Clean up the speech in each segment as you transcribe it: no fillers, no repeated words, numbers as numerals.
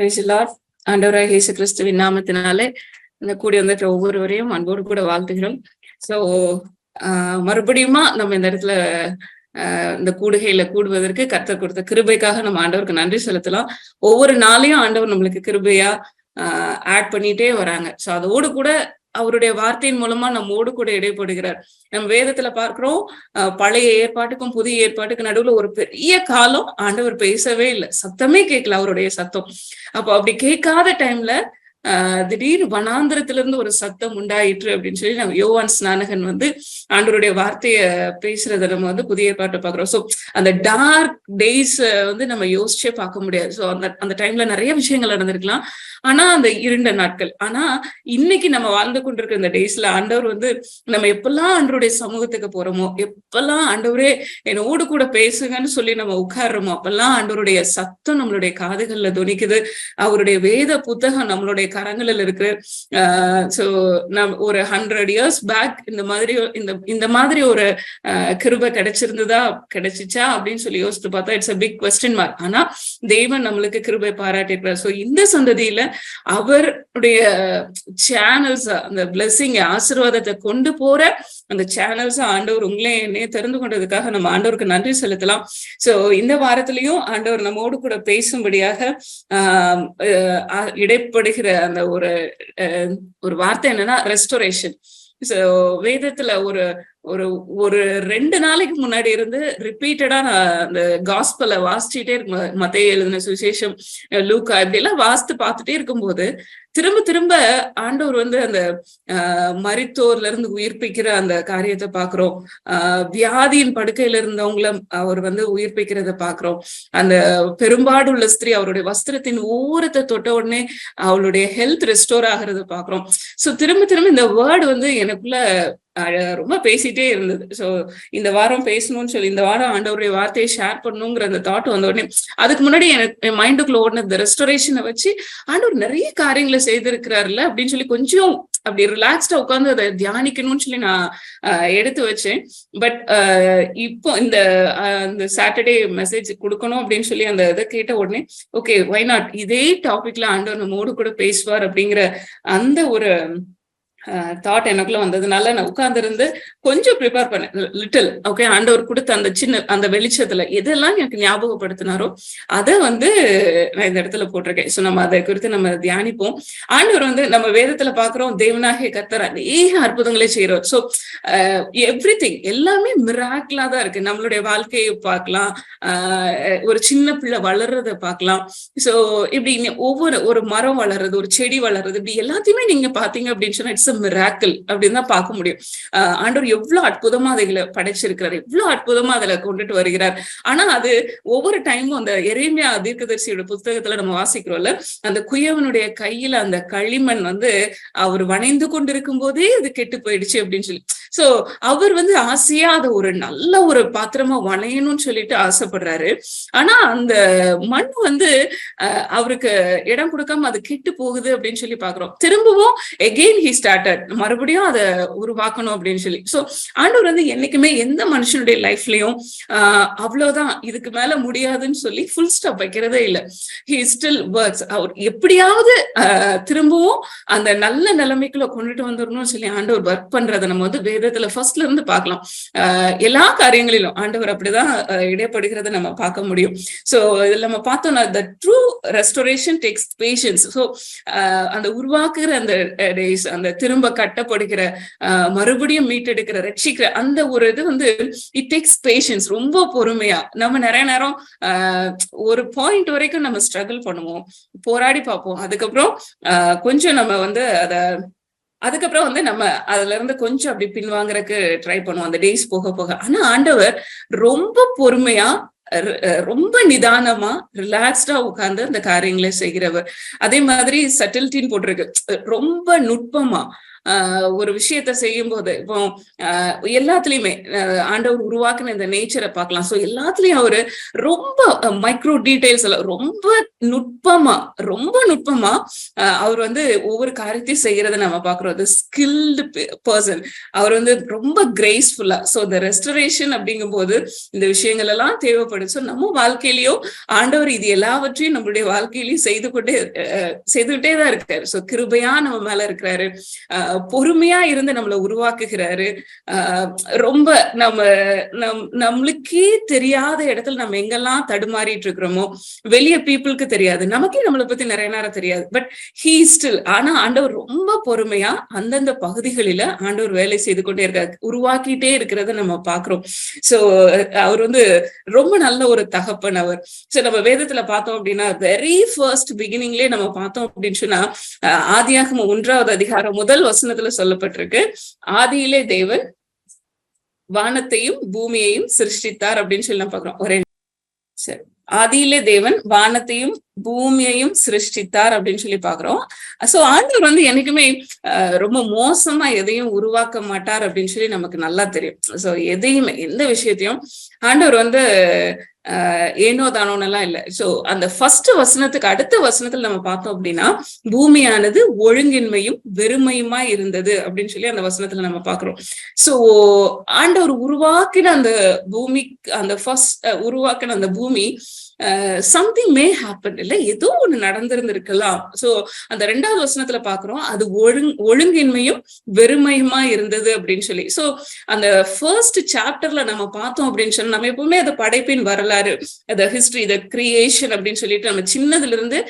Praise the Lord. ஆண்டவராகிய இயேசு கிறிஸ்துவின் நாமத்தினாலே இந்த கூடி வந்துட்டு ஒவ்வொருவரையும் அன்போடு கூட வாழ்த்துகிறோம். ஸோ மறுபடியுமா நம்ம இந்த இடத்துல இந்த கூடுகையில கூடுவதற்கு கர்த்தர் கொடுத்த கிருபைக்காக நம்ம ஆண்டவருக்கு நன்றி செலுத்தலாம். ஒவ்வொரு நாளையும் ஆண்டவர் நம்மளுக்கு கிருபையா ஆட் பண்ணிட்டே வராங்க. ஸோ அதோடு கூட அவருடைய வார்த்தையின் மூலமா நம்மோடு கூட இடைப்படுகிறார். நம்ம வேதத்துல பார்க்கிறோம், பழைய ஏற்பாட்டுக்கும் புதிய ஏற்பாட்டுக்கு நடுவுல ஒரு பெரிய காலம் ஆண்டவர் பேசவே இல்லை, சத்தமே கேட்கல அவருடைய சத்தம். அப்போ அப்படி கேட்காத டைம்ல திடீர்னு வனாந்திரத்திலிருந்து ஒரு சத்தம் உண்டாயிற்று அப்படின்னு சொல்லி நம்ம யோவான் ஸ்நானகன் ஆண்டவருடைய வார்த்தைய பேசுறத நம்ம புதிய ஏற்பாட்டை பாக்குறோம். ஸோ அந்த டார்க் டேஸ் நம்ம யோசிச்சே பார்க்க முடியாது. ஸோ அந்த டைம்ல நிறைய விஷயங்கள் நடந்திருக்கலாம். ஆனா அந்த இருண்ட நாட்கள், ஆனா இன்னைக்கு நம்ம வாழ்ந்து கொண்டிருக்கிற இந்த டேஸ்ல ஆண்டவர் நம்ம எப்பெல்லாம் ஆண்டவருடைய சமூகத்துக்கு போறோமோ, எப்பெல்லாம் ஆண்டவரே என்னோடு கூட பேசுங்கன்னு சொல்லி நம்ம உட்கார்றோமோ, அப்பெல்லாம் ஆண்டவருடைய சத்தம் நம்மளுடைய காதுகள்ல துணிக்குது. அவருடைய வேத புத்தகம் நம்மளுடைய கரங்களில் இருக்கு. சோ நம் ஒரு 100 years பேக் இந்த மாதிரி ஒரு கிருபை கிடைச்சிச்சா அப்படின்னு சொல்லி யோசித்து பார்த்தா it's a big question mark. ஆனா தேவன் நம்மளுக்கு கிருபை பாராட்டியிருக்கிறார். சோ இந்த சந்ததியில அவருடைய சேனல்ஸ், அந்த பிளெஸிங் ஆசீர்வாதத்தை கொண்டு போற அந்த சேனல்ஸ் ஆண்டவர் உங்களே என்னையே தெரிந்து கொண்டதுக்காக நம்ம ஆண்டவருக்கு நன்றி செலுத்தலாம். சோ இந்த வாரத்திலையும் ஆண்டவர் நம்மோடு கூட பேசும்படியாக இடைப்படுகிற அந்த ஒரு வார்த்தை என்னன்னா ரெஸ்டோரேஷன். சோ வேதத்துல ஒரு ஒரு ஒரு 2 நாளைக்கு முன்னாடி இருந்து ரிப்பீட்டடா நான் அந்த காஸ்பலை வாசிச்சுட்டே இருக்கு. மத்தேயு எழுதின சுவிசேஷம், லூக்கா, இப்படி எல்லாம் வாசித்து பார்த்துட்டே இருக்கும்போது திரும்ப திரும்ப ஆண்டவர் அந்த மரித்தோர்ல இருந்து உயிர்ப்பிக்கிற அந்த காரியத்தை பாக்குறோம். வியாதியின் படுக்கையில இருந்தவங்கள அவர் உயிர்ப்பிக்கிறத பாக்குறோம். அந்த பெரும்பாடுள்ள ஸ்திரீ அவருடைய வஸ்திரத்தின் ஓரத்தை தொட்ட உடனே அவளுடைய ஹெல்த் ரெஸ்டோர் ஆகுறத பாக்குறோம். சோ திரும்ப திரும்ப இந்த வேர்டு எனக்குள்ள ரொம்ப பேசிட்டே இருந்தது. சோ இந்த வாரம் பேசணும்னு சொல்லி இந்த வாரம் ஆண்டவருடைய வார்த்தையை ஷேர் பண்ணணுங்கிற அந்த தாட் வந்த உடனே அதுக்கு முன்னாடி எனக்கு மைண்டுக்குள்ள ஓடின இந்த ரெஸ்டோரேஷனை வச்சு ஆண்டவர் நிறைய காரியங்களை செய்திருக்கிறாருல்ல அப்படின்னு சொல்லி கொஞ்சம் அப்படி ரிலாக்ஸ்டா உட்காந்து அதை தியானிக்கணும்னு சொல்லி நான் எடுத்து வச்சேன். பட் இப்போ இந்த சாட்டர்டே மெசேஜ் கொடுக்கணும் அப்படின்னு சொல்லி அந்த இதை கேட்ட உடனே ஓகே வை நாட், இதே டாபிக்ல ஆண்டவர் நம்மோடு கூட பேசுவார் அப்படிங்கிற அந்த ஒரு தாட் எனக்குள்ள வந்ததுனால நான் உட்கார்ந்து கொஞ்சம் ப்ரிப்பேர் பண்ணேன் லிட்டில். ஓகே, ஆண்டவர் கொடுத்த அந்த அந்த வெளிச்சத்துல எதெல்லாம் எனக்கு ஞாபகப்படுத்தினாரோ அதை நான் இந்த இடத்துல போட்டிருக்கேன். சோ நம்ம அதை குறித்து நம்ம தியானிப்போம். ஆண்டவர் நம்ம வேதத்துல பாக்குறோம், தேவனாகிய கர்த்தர் அநேக அற்புதங்களே செய்யறோம். சோ எவ்ரிதிங் எல்லாமே மிராக்கிளா தான் இருக்கு. நம்மளுடைய வாழ்க்கையை பார்க்கலாம், ஒரு சின்ன பிள்ளை வளர்றத பார்க்கலாம். சோ இப்படி ஒரு மரம் வளர்றது, ஒரு செடி வளர்றது, இப்படி எல்லாத்தையுமே நீங்க பாத்தீங்க அப்படின்னு சொன்னா இட்ஸ் மிராக்கிள் அப்படின்னு தான் பார்க்க முடியும். ஆண்டவர் எவ்வளவு அற்புதமா அதுகளை படைச்சிருக்கிறார், எவ்வளவு அற்புதமா அதுல கொண்டுட்டு வருகிறார். ஆனா அது ஒவ்வொரு டைமும் அந்த எரேமியா தீர்க்கதரிசியோட புத்தகத்துல நம்ம வாசிக்கிறோம்ல, அந்த குயவனுடைய கையில அந்த களிமண் அவர் வணைந்து கொண்டிருக்கும் போதே அது கெட்டு போயிடுச்சு அப்படின்னு சொல்லி. சோ அவர் ஆசையா அதை ஒரு நல்ல ஒரு பாத்திரமா வணையணும்னு சொல்லிட்டு ஆசைப்படுறாரு. ஆனா அந்த மண் அவருக்கு இடம் கொடுக்காம அது கெட்டு போகுது அப்படின்னு சொல்லி பாக்குறோம். திரும்பவும் எகெயின் ஹி ஸ்டார்டட், மறுபடியும் அதை உருவாக்கணும் அப்படின்னு சொல்லி. சோ ஆண்டவர் என்னைக்குமே எந்த மனுஷனுடைய லைஃப்லயும் அவ்வளவுதான் இதுக்கு மேல முடியாதுன்னு சொல்லி ஃபுல் ஸ்டாப் வைக்கிறதே இல்லை. He still works. அவர் எப்படியாவது திரும்பவும் அந்த நல்ல நிலைமைக்குள்ள கொண்டுட்டு வந்துடணும்னு சொல்லி ஆண்டவர் ஒர்க் பண்றதை நம்ம வேதத்துல ஃபர்ஸ்ட்ல இருந்து பார்க்கலாம். எல்லா காரியங்களிலும் ஆண்டவர் அப்படிதான் இடைப்படுகிறத நம்ம பார்க்க முடியும். சோ இதுல நம்ம பார்த்தோம்னா the true restoration takes patience. So அந்த உருவாக்குற அந்த டேஸ், அந்த திரும்ப கட்டப்படுகிற, மறுபடியும் மீட்டெடுக்கிற, ரட்சிக்கிற அந்த ஒரு இது இட் டேக்ஸ் பேஷன்ஸ். ரொம்ப பொறுமையா நம்ம நிறைய நேரம் ஒரு பாயிண்ட் வரைக்கும் நம்ம ஸ்ட்ரகிள் பண்ணுவோம், போராடி பார்ப்போம். அதுக்கப்புறம் கொஞ்சம் நம்ம அதுக்கப்புறம் நம்ம அதுல இருந்து கொஞ்சம் அப்படி பின்வாங்கறதுக்கு ட்ரை பண்ணுவோம் அந்த டேஸ் போக போக. ஆனா ஆண்டவர் ரொம்ப பொறுமையா, ரொம்ப நிதானமா, ரிலாக்ஸ்டா உட்கார்ந்து அந்த காரியங்களை செய்கிறவர். அதே மாதிரி சட்டில்டின்னு போட்டிருக்கு, ரொம்ப நுட்பமா ஒரு விஷயத்த செய்யும் போது இப்போ எல்லாத்துலயுமே ஆண்டவர் உருவாக்குன இந்த நேச்சரை பார்க்கலாம். ஸோ எல்லாத்துலயும் அவரு ரொம்ப மைக்ரோ டீடைல்ஸ் எல்லாம் ரொம்ப நுட்பமா அவர் வந்து ஒவ்வொரு காரியத்தையும் செய்யறத நம்ம பாக்குறோம். அது ஸ்கில்டு பர்சன். அவர் வந்து ரொம்ப கிரேஸ்ஃபுல்லா. ஸோ இந்த ரெஸ்டரேஷன் அப்படிங்கும் போது இந்த விஷயங்கள் எல்லாம் தேவைப்படுது. ஸோ நம்ம வாழ்க்கையிலயும் ஆண்டவர் இது எல்லாவற்றையும் நம்மளுடைய வாழ்க்கையிலயும் செய்துகிட்டே தான் இருக்காரு. ஸோ கிருபையா நம்ம மேல இருக்கிறாரு, பொறுமையா இருந்து நம்மளை உருவாக்குகிறாரு. ரொம்ப நம்மளுக்கே தெரியாத இடத்துல நம்ம எங்கெல்லாம் தடுமாறிட்டு இருக்கிறோமோ, வெளிய பீப்புளுக்கு தெரியாது, நமக்கே நம்மளை பத்தி நிறைய நேரம் தெரியாது, பட் ஹீ ஸ்டில். ஆனா ஆண்டவர் ரொம்ப பொறுமையா அந்தந்த பகுதிகளில ஆண்டவர் வேலை செய்து கொண்டே இருக்காரு, உருவாக்கிட்டே இருக்கிறத நம்ம பாக்குறோம். சோ அவர் வந்து ரொம்ப நல்ல ஒரு தகப்பன் அவர். சோ நம்ம வேதத்துல பார்த்தோம் அப்படின்னா வெரி ஃபர்ஸ்ட் பிகினிங்லயே நம்ம பார்த்தோம் அப்படின்னு சொன்னா ஆதியாகமம் 1வது அதிகாரம் 1 வசனத்துல சொல்லப்பட்டிருக்கு, ஆதியிலே தேவன் வானத்தையும் பூமியையும் சிருஷ்டித்தார் அப்படின்னு சொல்லி நம்ம பாக்குறோம். ஒரே சரி, ஆதியிலே தேவன் வானத்தையும் பூமியையும் சிருஷ்டித்தார் அப்படின்னு சொல்லி பாக்குறோம். சோ ஆண்டவர் வந்து என்னைக்குமே ரொம்ப மோசமா எதையும் உருவாக்க மாட்டார் அப்படின்னு சொல்லி நமக்கு நல்லா தெரியும். சோ எதையுமே எந்த விஷயத்தையும் ஆண்டவர் வந்து ஏனோ தானோன்னு எல்லாம் இல்லை. சோ அந்த ஃபர்ஸ்ட் வசனத்துக்கு அடுத்த வசனத்துல நம்ம பார்த்தோம் அப்படின்னா பூமியானது ஒழுங்கின்மையும் வெறுமையுமா இருந்தது அப்படின்னு சொல்லி அந்த வசனத்துல நம்ம பாக்குறோம். சோ ஆண்டவர் உருவாக்கின அந்த பூமி, அந்த ஃபர்ஸ்ட் உருவாக்கின அந்த பூமி சம்திங் மே ஹேப்பன், இல்ல ஏதோ ஒண்ணு நடந்திருந்திருக்கலாம். சோ அந்த 2வது வசனத்துல பாக்குறோம் அது ஒழுங்கின்மையும் வெறுமையுமா இருந்தது அப்படின்னு சொல்லி. சோ அந்த ஃபர்ஸ்ட் சாப்டர்ல நம்ம பார்த்தோம் அப்படின்னு சொல்லி நம்ம எப்பவுமே அது படைப்பின் வரலாறு, அந்த ஹிஸ்டரி, த கிரியேஷன் அப்படின்னு சொல்லிட்டு நம்ம சின்னதுல இருந்து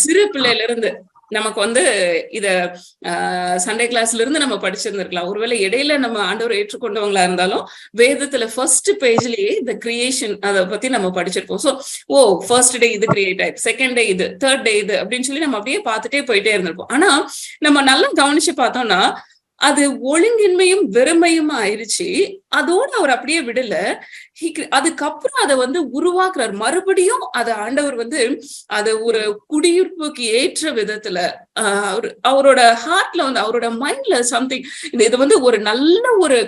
சிறு பிள்ளையில இருந்து நமக்கு வந்து இத சண்டே கிளாஸ்ல இருந்து நம்ம படிச்சிருந்திருக்கலாம். ஒருவேளை இடையில நம்ம ஆண்டவர் ஏற்றுக்கொண்டவங்களா இருந்தாலும் வேதத்துல ஃபர்ஸ்ட் பேஜ்லயே இந்த கிரியேஷன் அதை பத்தி நம்ம படிச்சிருப்போம். சோ ஃபர்ஸ்ட் டே இது கிரியேட் ஆயிடுச்சு, செகண்ட் டே இது, தேர்ட் டே இது அப்படின்னு சொல்லி நம்ம அப்படியே பார்த்துட்டே போயிட்டே இருந்திருப்போம். ஆனா நம்ம நல்லா கவனிச்சு பார்த்தோம்னா அது ஒழுங்கின்மையும் வெறுமையும் ஆயிடுச்சு. அதோட அவர் அப்படியே விடல, அதுக்கப்புறம் அதை வந்து உருவாக்குறார். மறுபடியும் அதை ஆண்டவர் வந்து அதை ஒரு குடியிருப்புக்கு ஏற்ற விதத்துல அவரோட ஹார்ட்ல வந்து அவரோட மைண்ட்ல சம்திங் இது வந்து ஒரு நல்ல ஒரு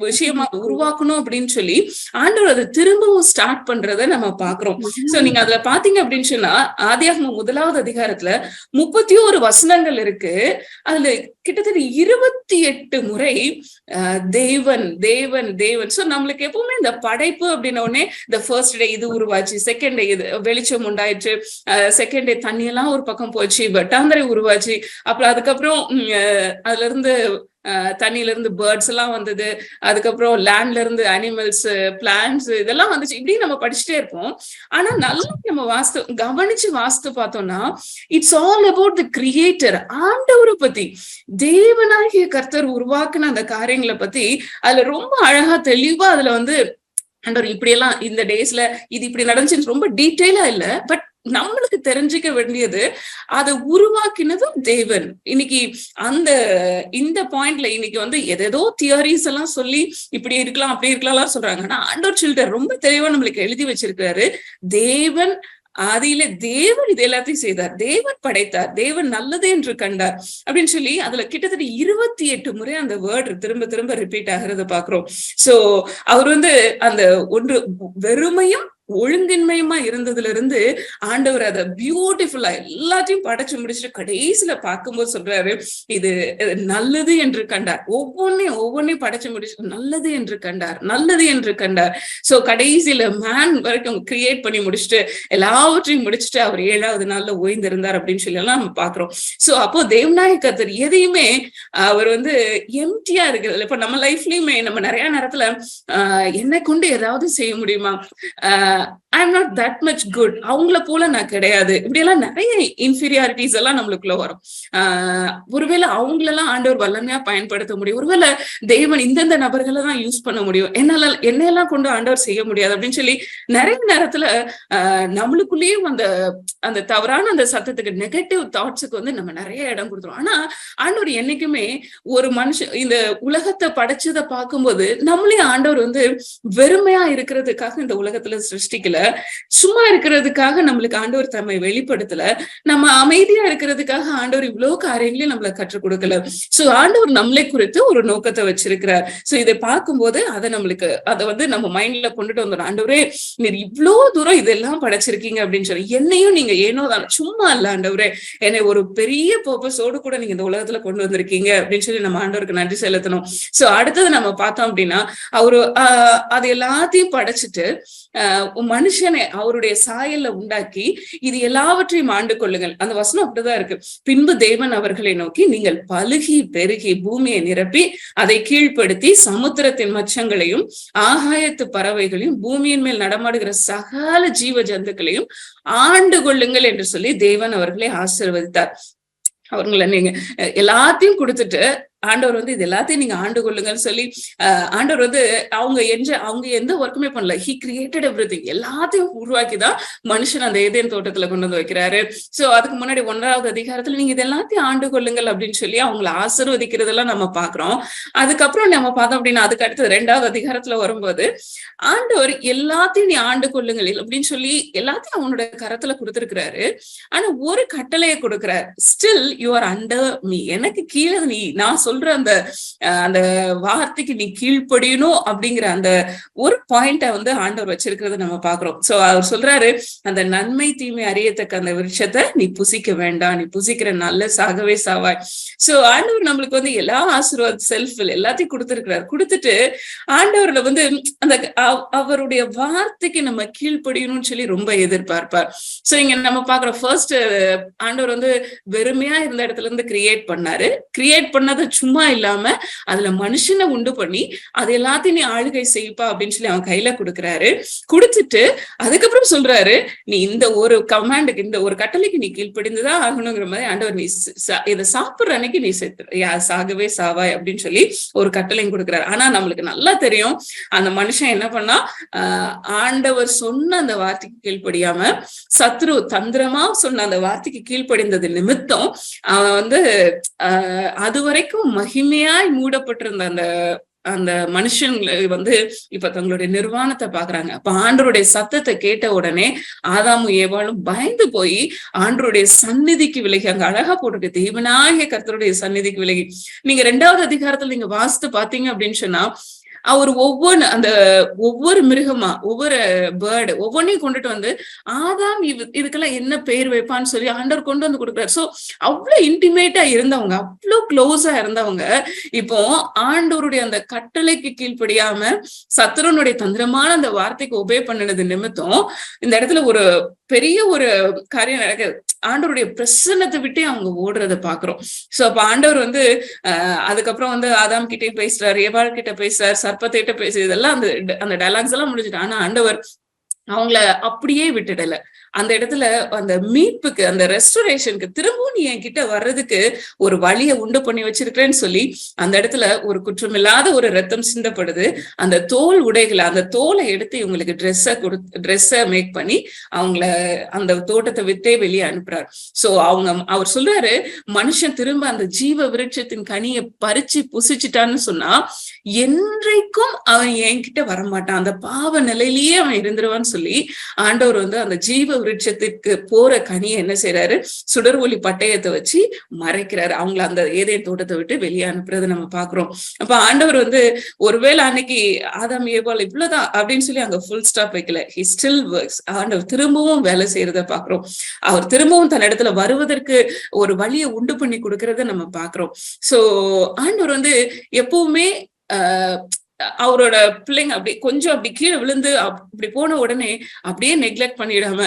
விஷயமா உருவாக்கணும் அப்படின்னு சொல்லி ஆண்டவர் அதை திரும்பவும் ஸ்டார்ட் பண்றத நம்ம பாக்குறோம். சோ நீங்க அதுல பாத்தீங்க அப்படின்னு சொன்னா ஆதியாகமம் 1வது அதிகாரத்துல 31 வசனங்கள் இருக்கு. அதுல கிட்டத்தட்ட 28 முறை தேவன் தேவன் தேவன். சோ நம்மளுக்கு எப்பவுமே இந்த படைப்பு அப்படின்ன உடனே இந்த ஃபர்ஸ்ட் டே இது உருவாச்சு, செகண்ட் டே இது வெளிச்சம் உண்டாயிடுச்சு, செகண்ட் டே தண்ணி எல்லாம் ஒரு பக்கம் போச்சு, வெட்டாந்தரை உருவாச்சு, அப்புறம் அதுக்கப்புறம் அதுல இருந்து தண்ணியில இருந்து பேர்ட்ஸ் எல்லாம் வந்தது, அதுக்கப்புறம் லேண்ட்ல இருந்து அனிமல்ஸ், பிளான்ட்ஸ் இதெல்லாம் வந்துச்சு. இப்படி நம்ம படிச்சுட்டே இருப்போம். ஆனா நல்லா நம்ம கவனிச்சு வாஸ்து பார்த்தோம்னா it's all about the creator, ஆண்டவரை பத்தி, தேவனாகிய கர்த்தர் உருவாக்குன அந்த காரியங்களை பத்தி அதுல ரொம்ப அழகா தெளிவா அதுல வந்து ஆண்டவர் இப்படி எல்லாம் இந்த டேஸ்ல இது இப்படி நடந்துச்சுன்னு ரொம்ப டீட்டெயிலா இல்ல, பட் நம்மளுக்கு தெரிஞ்சுக்க வேண்டியது அதை உருவாக்கினதும் தேவன். இன்னைக்கு இந்த பாயிண்ட்ல இன்னைக்கு வந்து எதோ தியரிஸ் எல்லாம் சொல்லி இப்படி இருக்கலாம் அப்படி இருக்கலாம் சொல்றாங்க. ஆனா ஆண்டவர் சில்டர் ரொம்ப தெளிவா நம்மளுக்கு எழுதி வச்சிருக்காரு, தேவன் ஆதியில தேவன் இது எல்லாத்தையும் செய்தார், தேவன் படைத்தார், தேவன் நல்லது என்று கண்டார் அப்படின்னு சொல்லி அதுல கிட்டத்தட்ட 28 முறை அந்த வேர்டு திரும்ப திரும்ப ரிப்பீட் ஆகிறத பாக்குறோம். சோ அவர் வந்து அந்த ஒன்று வெறுமையும் ஒழுங்கின்மையுமா இருந்ததுல இருந்து ஆண்டவர் அதை பியூட்டிஃபுல்லா எல்லாத்தையும் படைச்சு முடிச்சுட்டு கடைசியில பார்க்கும்போது சொல்றாரு இது நல்லது என்று கண்டார். ஒவ்வொன்னையும் படைச்சு முடிச்சுட்டு நல்லது என்று கண்டார், நல்லது என்று கண்டார். சோ கடைசியில மேன் வரைக்கும் கிரியேட் பண்ணி முடிச்சுட்டு எல்லாவற்றையும் முடிச்சுட்டு அவர் 7வது நாள்ல ஓய்ந்திருந்தார் அப்படின்னு சொல்லி எல்லாம் நம்ம பாக்குறோம். சோ அப்போ தேவநாயக கர்த்தர் எதையுமே அவர் வந்து எம்டியா இருக்கிறது. இப்ப நம்ம லைஃப்லயுமே நம்ம நிறைய நேரத்துல என்னை கொண்டு ஏதாவது செய்ய முடியுமா, I am not that much good, அவங்கள போல நான் கிடையாது, இப்படி எல்லாம் நிறைய இன்ஃபீரியாரிட்டிஸ் எல்லாம் நம்மளுக்குள்ள வரும். ஒருவேளை அவங்களெல்லாம் ஆண்டவர் வல்லமையா பயன்படுத்த முடியும், ஒருவேளை தேவன் இந்தந்த நபர்களை தான் யூஸ் பண்ண முடியும், என்னெல்லாம் கொண்டு ஆண்டவர் செய்ய முடியாது அப்படின்னு சொல்லி நிறைய நேரத்துல நம்மளுக்குள்ளேயும் அந்த தவறான அந்த சத்தத்துக்கு, நெகட்டிவ் தாட்ஸுக்கு வந்து நம்ம நிறைய இடம் கொடுத்துருவோம். ஆனா ஆண்டவர் என்னைக்குமே ஒரு மனுஷன் இந்த உலகத்தை படைச்சதை பார்க்கும்போது நம்மளே ஆண்டவர் வந்து வெறுமையா இருக்கிறதுக்காக இந்த உலகத்துல சிருஷ்டிக்கல. சும்மா இருக்கிறதுக்காக நம்மளுக்கு ஆண்டவர் தம்மை வெளிப்படுத்தல. நம்ம அமைதியா இருக்கிறதுக்காக ஆண்டவர் இவ்வளவு காரியங்களையும் நம்மள கற்றுக் கொடுக்கல. சோ ஆண்டவர் நம்மளை குறித்து ஒரு நோக்கத்தை வச்சிருக்கிறார். சோ இதை பார்க்கும்போது அதை நம்மளுக்கு அதை வந்து நம்ம மைண்ட்ல கொண்டுட்டு வந்தோம். ஆண்டவரே நீர் இவ்வளவு தூரம் இதெல்லாம் படைச்சிருக்கீங்க அப்படின்னு சொல்லி, என்னையும் நீங்க ஏனோ தான் சும்மா இல்ல ஆண்டவரே, என்னை ஒரு பெரிய பர்பஸோடு கூட நீங்க இந்த உலகத்துல கொண்டு வந்திருக்கீங்க அப்படின்னு சொல்லி நம்ம ஆண்டவருக்கு நன்றி செலுத்தணும். சோ அடுத்தது நம்ம பார்த்தோம் அப்படின்னா, அவரு அது எல்லாத்தையும் படைச்சிட்டு மனுஷனை அவருடைய சாயல்ல உண்டாக்கி இது எல்லாவற்றையும் ஆண்டு கொள்ளுங்கள். அந்த வசனம் அப்படிதான் இருக்கு. பின்பு தேவன் அவர்களை நோக்கி, நீங்கள் பலுகி பெருகி பூமியை நிரப்பி அதை கீழ்ப்படுத்தி சமுத்திரத்தின் மச்சங்களையும் ஆகாயத்து பறவைகளையும் பூமியின் மேல் நடமாடுகிற சகல ஜீவ ஜந்துக்களையும் ஆண்டு கொள்ளுங்கள் என்று சொல்லி தேவன் அவர்களை ஆசீர்வதித்தார். அவங்களை நீங்க எல்லாத்தையும் கொடுத்துட்டு ஆண்டவர் வந்து இது எல்லாத்தையும் நீங்க ஆண்டு கொள்ளுங்கன்னு சொல்லி ஆண்டவர் வந்து அவங்க எந்த ஒர்க்குமே பண்ணல. He created everything. எல்லாத்தையும் உருவாக்கிதான் மனுஷன் அந்த ஏதேன் தோட்டத்துல கொண்டு வந்து வைக்கிறாரு. சோ அதுக்கு முன்னாடி 1வது அதிகாரத்துல நீங்க இது எல்லாத்தையும் ஆண்டு கொள்ளுங்கள் அப்படின்னு சொல்லி அவங்களை ஆசீர்வதிக்கிறதெல்லாம் நம்ம பாக்குறோம். அதுக்கப்புறம் நம்ம பார்த்தோம் அப்படின்னா அதுக்கு அடுத்து 2வது அதிகாரத்துல வரும்போது ஆண்டவர் எல்லாத்தையும் நீ ஆண்டு கொள்ளுங்கள் அப்படின்னு சொல்லி எல்லாத்தையும் அவனோட கரத்துல கொடுத்திருக்கிறாரு. ஆனா ஒரு கட்டளையை கொடுக்கிறார். Still you are under me. எனக்கு கீழே நான் சொல்ற அந்த வார்த்தைக்கு நீ கீழ்ப்படியணும் அப்படிங்கிற அந்த ஒரு பாயிண்ட வந்து ஆண்டவர் வச்சிருக்கிறத நம்ம பாக்குறோம். சோ அவர் சொல்றாரு, அந்த நன்மை தீமை அறியத்தக்க அந்த விருட்சத்தை நீ புசிக்க வேண்டாம், நீ புசிக்கிற நல்ல சாகவே சாவாய். சோ ஆண்டவர் நம்மளுக்கு வந்து எல்லா ஆசீர்வாத செல்ஃபில் எல்லாத்தையும் கொடுத்திருக்கிறார். கொடுத்துட்டு ஆண்டவர்ல வந்து அந்த அவருடைய வார்த்தைக்கு நம்ம கீழ்ப்படியணும்னு சொல்லி ரொம்ப எதிர்பார்ப்பார். சோ இங்க நம்ம பாக்குறோம், ஃபர்ஸ்ட் ஆண்டவர் வந்து வெறுமையா இருந்த இடத்துல இருந்து கிரியேட் பண்ணாரு. கிரியேட் பண்ணது சும்மா இல்லாம அதுல மனுஷனை உண்டு பண்ணி அது எல்லாத்தையும் நீ ஆளுகை செய்ப்பா அப்படின்னு சொல்லி அவன் கையில கொடுக்குறாரு. கொடுத்துட்டு அதுக்கப்புறம் சொல்றாரு, நீ இந்த ஒரு கமாண்டுக்கு இந்த ஒரு கட்டளைக்கு நீ கீழ்ப்படிந்துதான் ஆகணுங்கிற மாதிரி ஆண்டவர் நீ இதை சாப்பிடுற அன்னைக்கு நீ சாகவே சாவாய் அப்படின்னு சொல்லி ஒரு கட்டளையும் கொடுக்குறாரு. ஆனா நம்மளுக்கு நல்லா தெரியும் அந்த மனுஷன் என்ன பண்ணா, ஆண்டவர் சொன்ன அந்த வார்த்தைக்கு கீழ்ப்படியாம சத்ரு தந்திரமா சொன்ன அந்த வார்த்தைக்கு கீழ்ப்படிந்தது நிமித்தம் அவன் வந்து அது வரைக்கும் மகிமையாய் மூடப்பட்டிருந்த அந்த மனுஷங்களை வந்து இப்ப தங்களுடைய நிர்வாணத்தை பாக்குறாங்க. அப்ப ஆண்டருடைய சத்தத்தை கேட்ட உடனே ஆதாமும் ஏவாளும் பயந்து போய் ஆண்டருடைய சந்நிதிக்கு விலகி, அங்க அழகா போட்டிருக்கு, தேவனாகிய கர்த்தருடைய சந்நிதிக்கு விலகி. நீங்க 2வது அதிகாரத்துல நீங்க வாசித்து பாத்தீங்க அப்படின்னு சொன்னா அவர் ஒவ்வொரு மிருகமா ஒவ்வொரு பேர்டு ஒவ்வொன்னையும் கொண்டுட்டு வந்து ஆதாம் இதுக்கெல்லாம் என்ன பேர் வைப்பான்னு சொல்லி ஆண்டவர் கொண்டு வந்து கொடுக்குறாரு. சோ அவ்வளவு இன்டிமேட்டா இருந்தவங்க, அவ்வளவு க்ளோஸா இருந்தவங்க இப்போ ஆண்டவருடைய அந்த கட்டளைக்கு கீழ்ப்படியாம சத்துருனுடைய தந்திரமான அந்த வார்த்தைக்கு ஒபே பண்ணினது நிமித்தம் இந்த இடத்துல ஒரு பெரிய ஒரு காரியம் நடக்குது. ஆண்டவருடைய பிரசன்னத்தை விட்டே அவங்க ஓடுறத பாக்குறோம். சோ அப்ப ஆண்டவர் வந்து அதுக்கப்புறம் வந்து ஆதாம் கிட்டே பேசுறாரு, ஏவாள் கிட்ட பேசுறாரு, சர்ப்பத்திட்ட பேசுறது, இதெல்லாம் அந்த டைலாக்ஸ் எல்லாம் முடிஞ்சுட்டு. ஆனா ஆண்டவர் அவங்கள அப்படியே விட்டுடல. அந்த இடத்துல அந்த மீட்புக்கு அந்த ரெஸ்டோரேஷனுக்கு திரும்பவும் நீ என்கிட்ட வர்றதுக்கு ஒரு வழியை உண்டு பண்ணி வச்சிருக்கிறேன்னு சொல்லி அந்த இடத்துல ஒரு குற்றமில்லாத ஒரு ரத்தம் சிந்தப்படுது. அந்த தோல் உடைகளை அந்த தோலை எடுத்து இவங்களுக்கு ட்ரெஸ்ஸை மேக் பண்ணி அவங்கள அந்த தோட்டத்தை விட்டே வெளியே அனுப்புறாரு. சோ அவர் சொல்றாரு, மனுஷன் திரும்ப அந்த ஜீவ விருட்சத்தின் கனியை பறிச்சு புசிச்சுட்டான்னு சொன்னா என்றைக்கும் அவன் என்கிட்ட வரமாட்டான், அந்த பாவ நிலையிலேயே அவன் இருந்துருவான்னு சொல்லி ஆண்டவர் வந்து அந்த ஜீவ விருட்சத்துக்கு போற கனியை என்ன செய்யறாரு, சுடர் ஒளி பட்டயத்தை வச்சு மறைக்கிறாரு. அவங்கள அந்த ஏதேன் தோட்டத்தை விட்டு வெளியே அனுப்புறது நம்ம பாக்குறோம். அப்ப ஆண்டவர் வந்து ஒருவேளை அன்னைக்கு ஆதாம் ஏவாள் இவ்வளவுதான் அப்படின்னு சொல்லி அங்க ஃபுல் ஸ்டாப் வைக்கல. He still works. ஆண்டவர் திரும்பவும் வேலை செய்யறத பாக்குறோம். அவர் திரும்பவும் தன் இடத்துல வருவதற்கு ஒரு வழியை உண்டு பண்ணி கொடுக்கறத நம்ம பாக்குறோம். சோ ஆண்டவர் வந்து எப்பவுமே அவரோட பிள்ளைங்க அப்படி கொஞ்சம் அப்படி கீழே விழுந்து அப்படி போன உடனே அப்படியே நெக்லெக்ட் பண்ணிடாம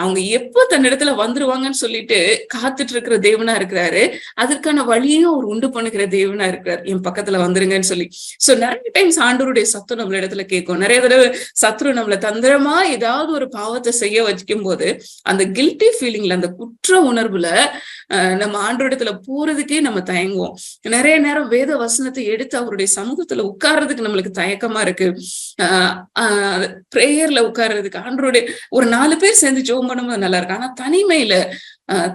அவங்க எப்போ தன் இடத்துல வந்துருவாங்கன்னு சொல்லிட்டு காத்துட்டு இருக்கிற தேவனா இருக்கிறாரு. அதற்கான வழியும் அவர் உண்டு பண்ணுகிற தேவனா இருக்கிறார். என் பக்கத்துல வந்துருங்கன்னு சொல்லி. சோ நிறைய டைம்ஸ் ஆண்டவருடைய சத்துரு நம்மள இடத்துல கேட்கும். நிறைய தடவை சத்துரு நம்மள தந்திரமா ஏதாவது ஒரு பாவத்தை செய்ய வைக்கும் போது அந்த கில்ட்டி ஃபீலிங்ல அந்த குற்ற உணர்வுல நம்ம ஆண்டவரிடத்துல போறதுக்கே நம்ம தயங்குவோம். நிறைய நேரம் வேத வசனத்தை எடுத்து அவருடைய சமூகத்துல உட்கார்றதுக்கு நம்மளுக்கு தயக்கமா இருக்கு. பிரேயர்ல உட்கார்றதுக்கு ஆண்டவருடைய ஒரு 4 பேர் சேர்ந்து ஜெபம் பண்ணும்போது நல்லா இருக்கு. ஆனா தனிமையில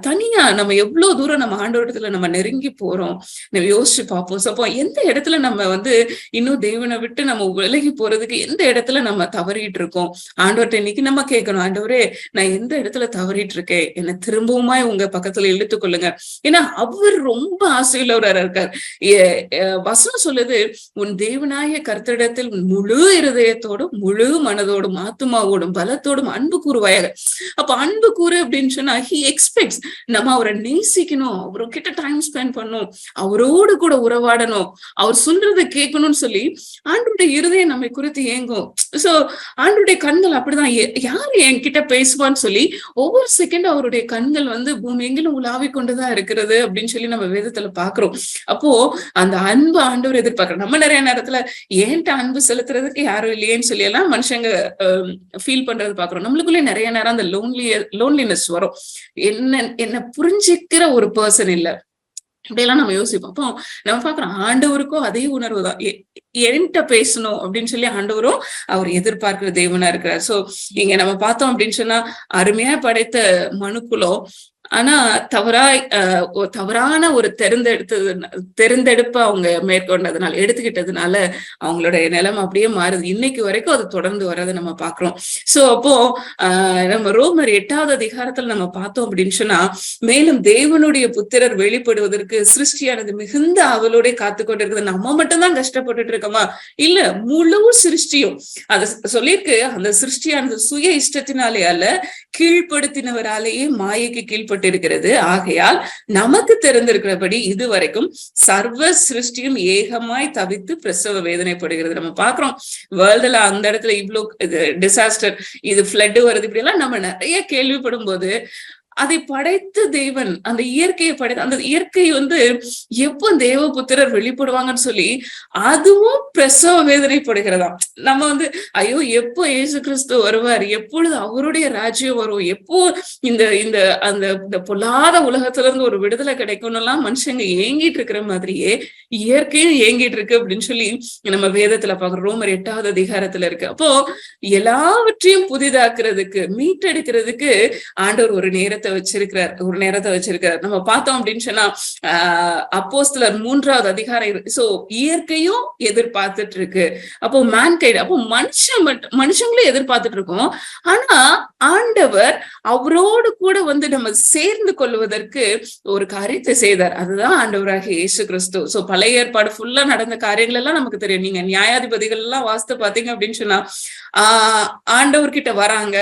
தனியா நம்ம எவ்வளவு தூரம் நம்ம ஆண்டவரத்துல நம்ம நெருங்கி போறோம் நம்ம யோசிச்சு பார்ப்போம். அப்போ எந்த இடத்துல நம்ம வந்து இன்னும் தேவனை விட்டு நம்ம விலகி போறதுக்கு எந்த இடத்துல நம்ம தவறிட்டு இருக்கோம், ஆண்டவர்கிட்ட இன்னைக்கு நம்ம கேட்கணும், ஆண்டவரே நான் எந்த இடத்துல தவறிட்டு இருக்கேன், என்னை திரும்பவுமாய் உங்க பக்கத்துல இழுத்து கொள்ளுங்க. ஏன்னா அவர் ரொம்ப ஆசையுள்ளவராக இருக்கார். வசனம் சொல்லுது, உன் தேவனாய கர்த்தரிடத்தில் முழு இருதயத்தோடும் முழு மனதோடும் ஆத்துமாவோடும் பலத்தோடும் அன்பு கூறுவாயாக. அப்ப அன்பு கூறு அப்படின்னு சொன்னா he expects நம்ம அவரை நேசிக்கணும், அவர்கிட்ட டைம் ஸ்பெண்ட் பண்ணணும், அவரோடு கூட உறவாடணும், அவர் சொல்றதை கேட்கணும்னு சொல்லி ஆண்டவருடைய இருதயம் நம்மை குறித்து ஏங்கும். சோ ஆண்டவருடைய கண்கள் அப்படிதான், யாரு என்கிட்ட பேசுவான்னு சொல்லி ஒவ்வொரு செகண்ட் அவருடைய கண்கள் வந்து பூமி எங்கிலும் உலாவி கொண்டுதான் இருக்கிறது அப்படின்னு சொல்லி நம்ம வேதத்துல பாக்குறோம். அப்போ அந்த அன்பு ஆண்டவர் எதிர்பார்க்கிறோம். நம்ம நிறைய நேரத்துல ஏன்ட்ட அன்பு செலுத்துறதுக்கு யாரும் இல்லையேன்னு சொல்லி எல்லாம் மனுஷங்க ஃபீல் பண்றது பாக்குறோம். நம்மளுக்குள்ளே நிறைய நேரம் அந்த லோன்லினஸ் வரும். என்ன புரிஞ்சுக்கிற ஒரு பர்சன் இல்ல, இப்படியெல்லாம் நம்ம யோசிப்போம். அப்போ நம்ம பாக்குறோம் ஆண்டவருக்கும் அதே உணர்வு தான், என்கிட்ட பேசணும் அப்படின்னு சொல்லி ஆண்டவரும் அவர் எதிர்பார்க்கிற தேவனா இருக்கிறார். சோ இங்க நம்ம பார்த்தோம் அப்படின்னு சொன்னா அருமையா படைத்த மனுக்குலம், ஆனா தவறான ஒரு தெரிந்தெடுப்ப அவங்க மேற்கொண்டதுனால எடுத்துக்கிட்டதுனால அவங்களுடைய நிலைமை அப்படியே மாறுது. இன்னைக்கு வரைக்கும் அது தொடர்ந்து வர்றதை நம்ம பாக்குறோம். சோ அப்போ நம்ம ரோமர் 8வது அதிகாரத்துல நம்ம பார்த்தோம் அப்படின்னு சொன்னா, மேலும் தேவனுடைய புத்திரர் வெளிப்படுவதற்கு சிருஷ்டியானது மிகுந்த அவளோட காத்து கொண்டு இருக்குது. நம்ம மட்டும்தான் கஷ்டப்பட்டுட்டு இருக்கோமா? இல்ல, முழு சிருஷ்டியும் அத சொல்லியிருக்கு. அந்த சிருஷ்டியானது சுய இஷ்டத்தினாலே அல்ல, கீழ்ப்படுத்தினவராலேயே மாயைக்கு கீழ்பட்டிருக்கிறது. ஆகையால் நமக்கு தெரிந்திருக்கிறபடி இதுவரைக்கும் சர்வ சிருஷ்டியும் ஏகமாய் தவித்து பிரசவ வேதனைப்படுகிறது. நம்ம பாக்குறோம் வேர்ல்டுல அந்த இடத்துல இவ்வளவு டிசாஸ்டர், இது ஃபிளட் வருது, இப்படி எல்லாம் நம்ம நிறைய கேள்விப்படும் போது அதை படைத்த தேவன், அந்த இயற்கையை படைத்த அந்த இயற்கை வந்து எப்போ தேவபுத்திரர் வெளிப்படுவாங்கன்னு சொல்லி அதுவும் பிரசவ வேதனைப்படுகிறதாம். நம்ம வந்து ஐயோ எப்போ இயேசு கிறிஸ்து வருவார், எப்பொழுது அவருடைய ராஜ்யம் வரும், எப்போ இந்த இந்த அந்த இந்த பொல்லாத உலகத்துல இருந்து ஒரு விடுதலை கிடைக்கும்னு எல்லாம் மனுஷங்க ஏங்கிட்டு இருக்கிற மாதிரியே இயற்கையும் ஏங்கிட்டு இருக்கு அப்படின்னு சொல்லி நம்ம வேதத்துல பாக்குறோம். ரோமர் 8வது அதிகாரத்துல இருக்கு. அப்போ எல்லாவற்றையும் புதிதாக்குறதுக்கு மீட்டெடுக்கிறதுக்கு ஆண்டவர் ஒரு நேரத்தை வச்சிருக்கிறார். நம்ம பார்த்தோம் அப்படின்னு சொன்னா அப்போஸ்தலர் 3வது அதிகாரம். சோ இயற்கையும் எதிர்பார்த்துட்டு இருக்கு. அப்போ மேன்கைட், அப்போ மனுஷங்களும் எதிர்பார்த்துட்டு இருக்கோம். ஆனா ஆண்டவர் அவரோடு கூட வந்து நம்ம சேர்ந்து கொள்வதற்கு ஒரு காரியத்தை செய்தார். அதுதான் ஆண்டவராகிய இயேசு கிறிஸ்து. சோ பழைய ஏற்பாடு ஃபுல்லா நடந்த காரியங்கள் எல்லாம் நமக்கு தெரியும். நீங்க நியாயாதிபதிகள் எல்லாம் வாசித்து பாத்தீங்க அப்படின்னு சொன்னா ஆண்டவர்கிட்ட வராங்க,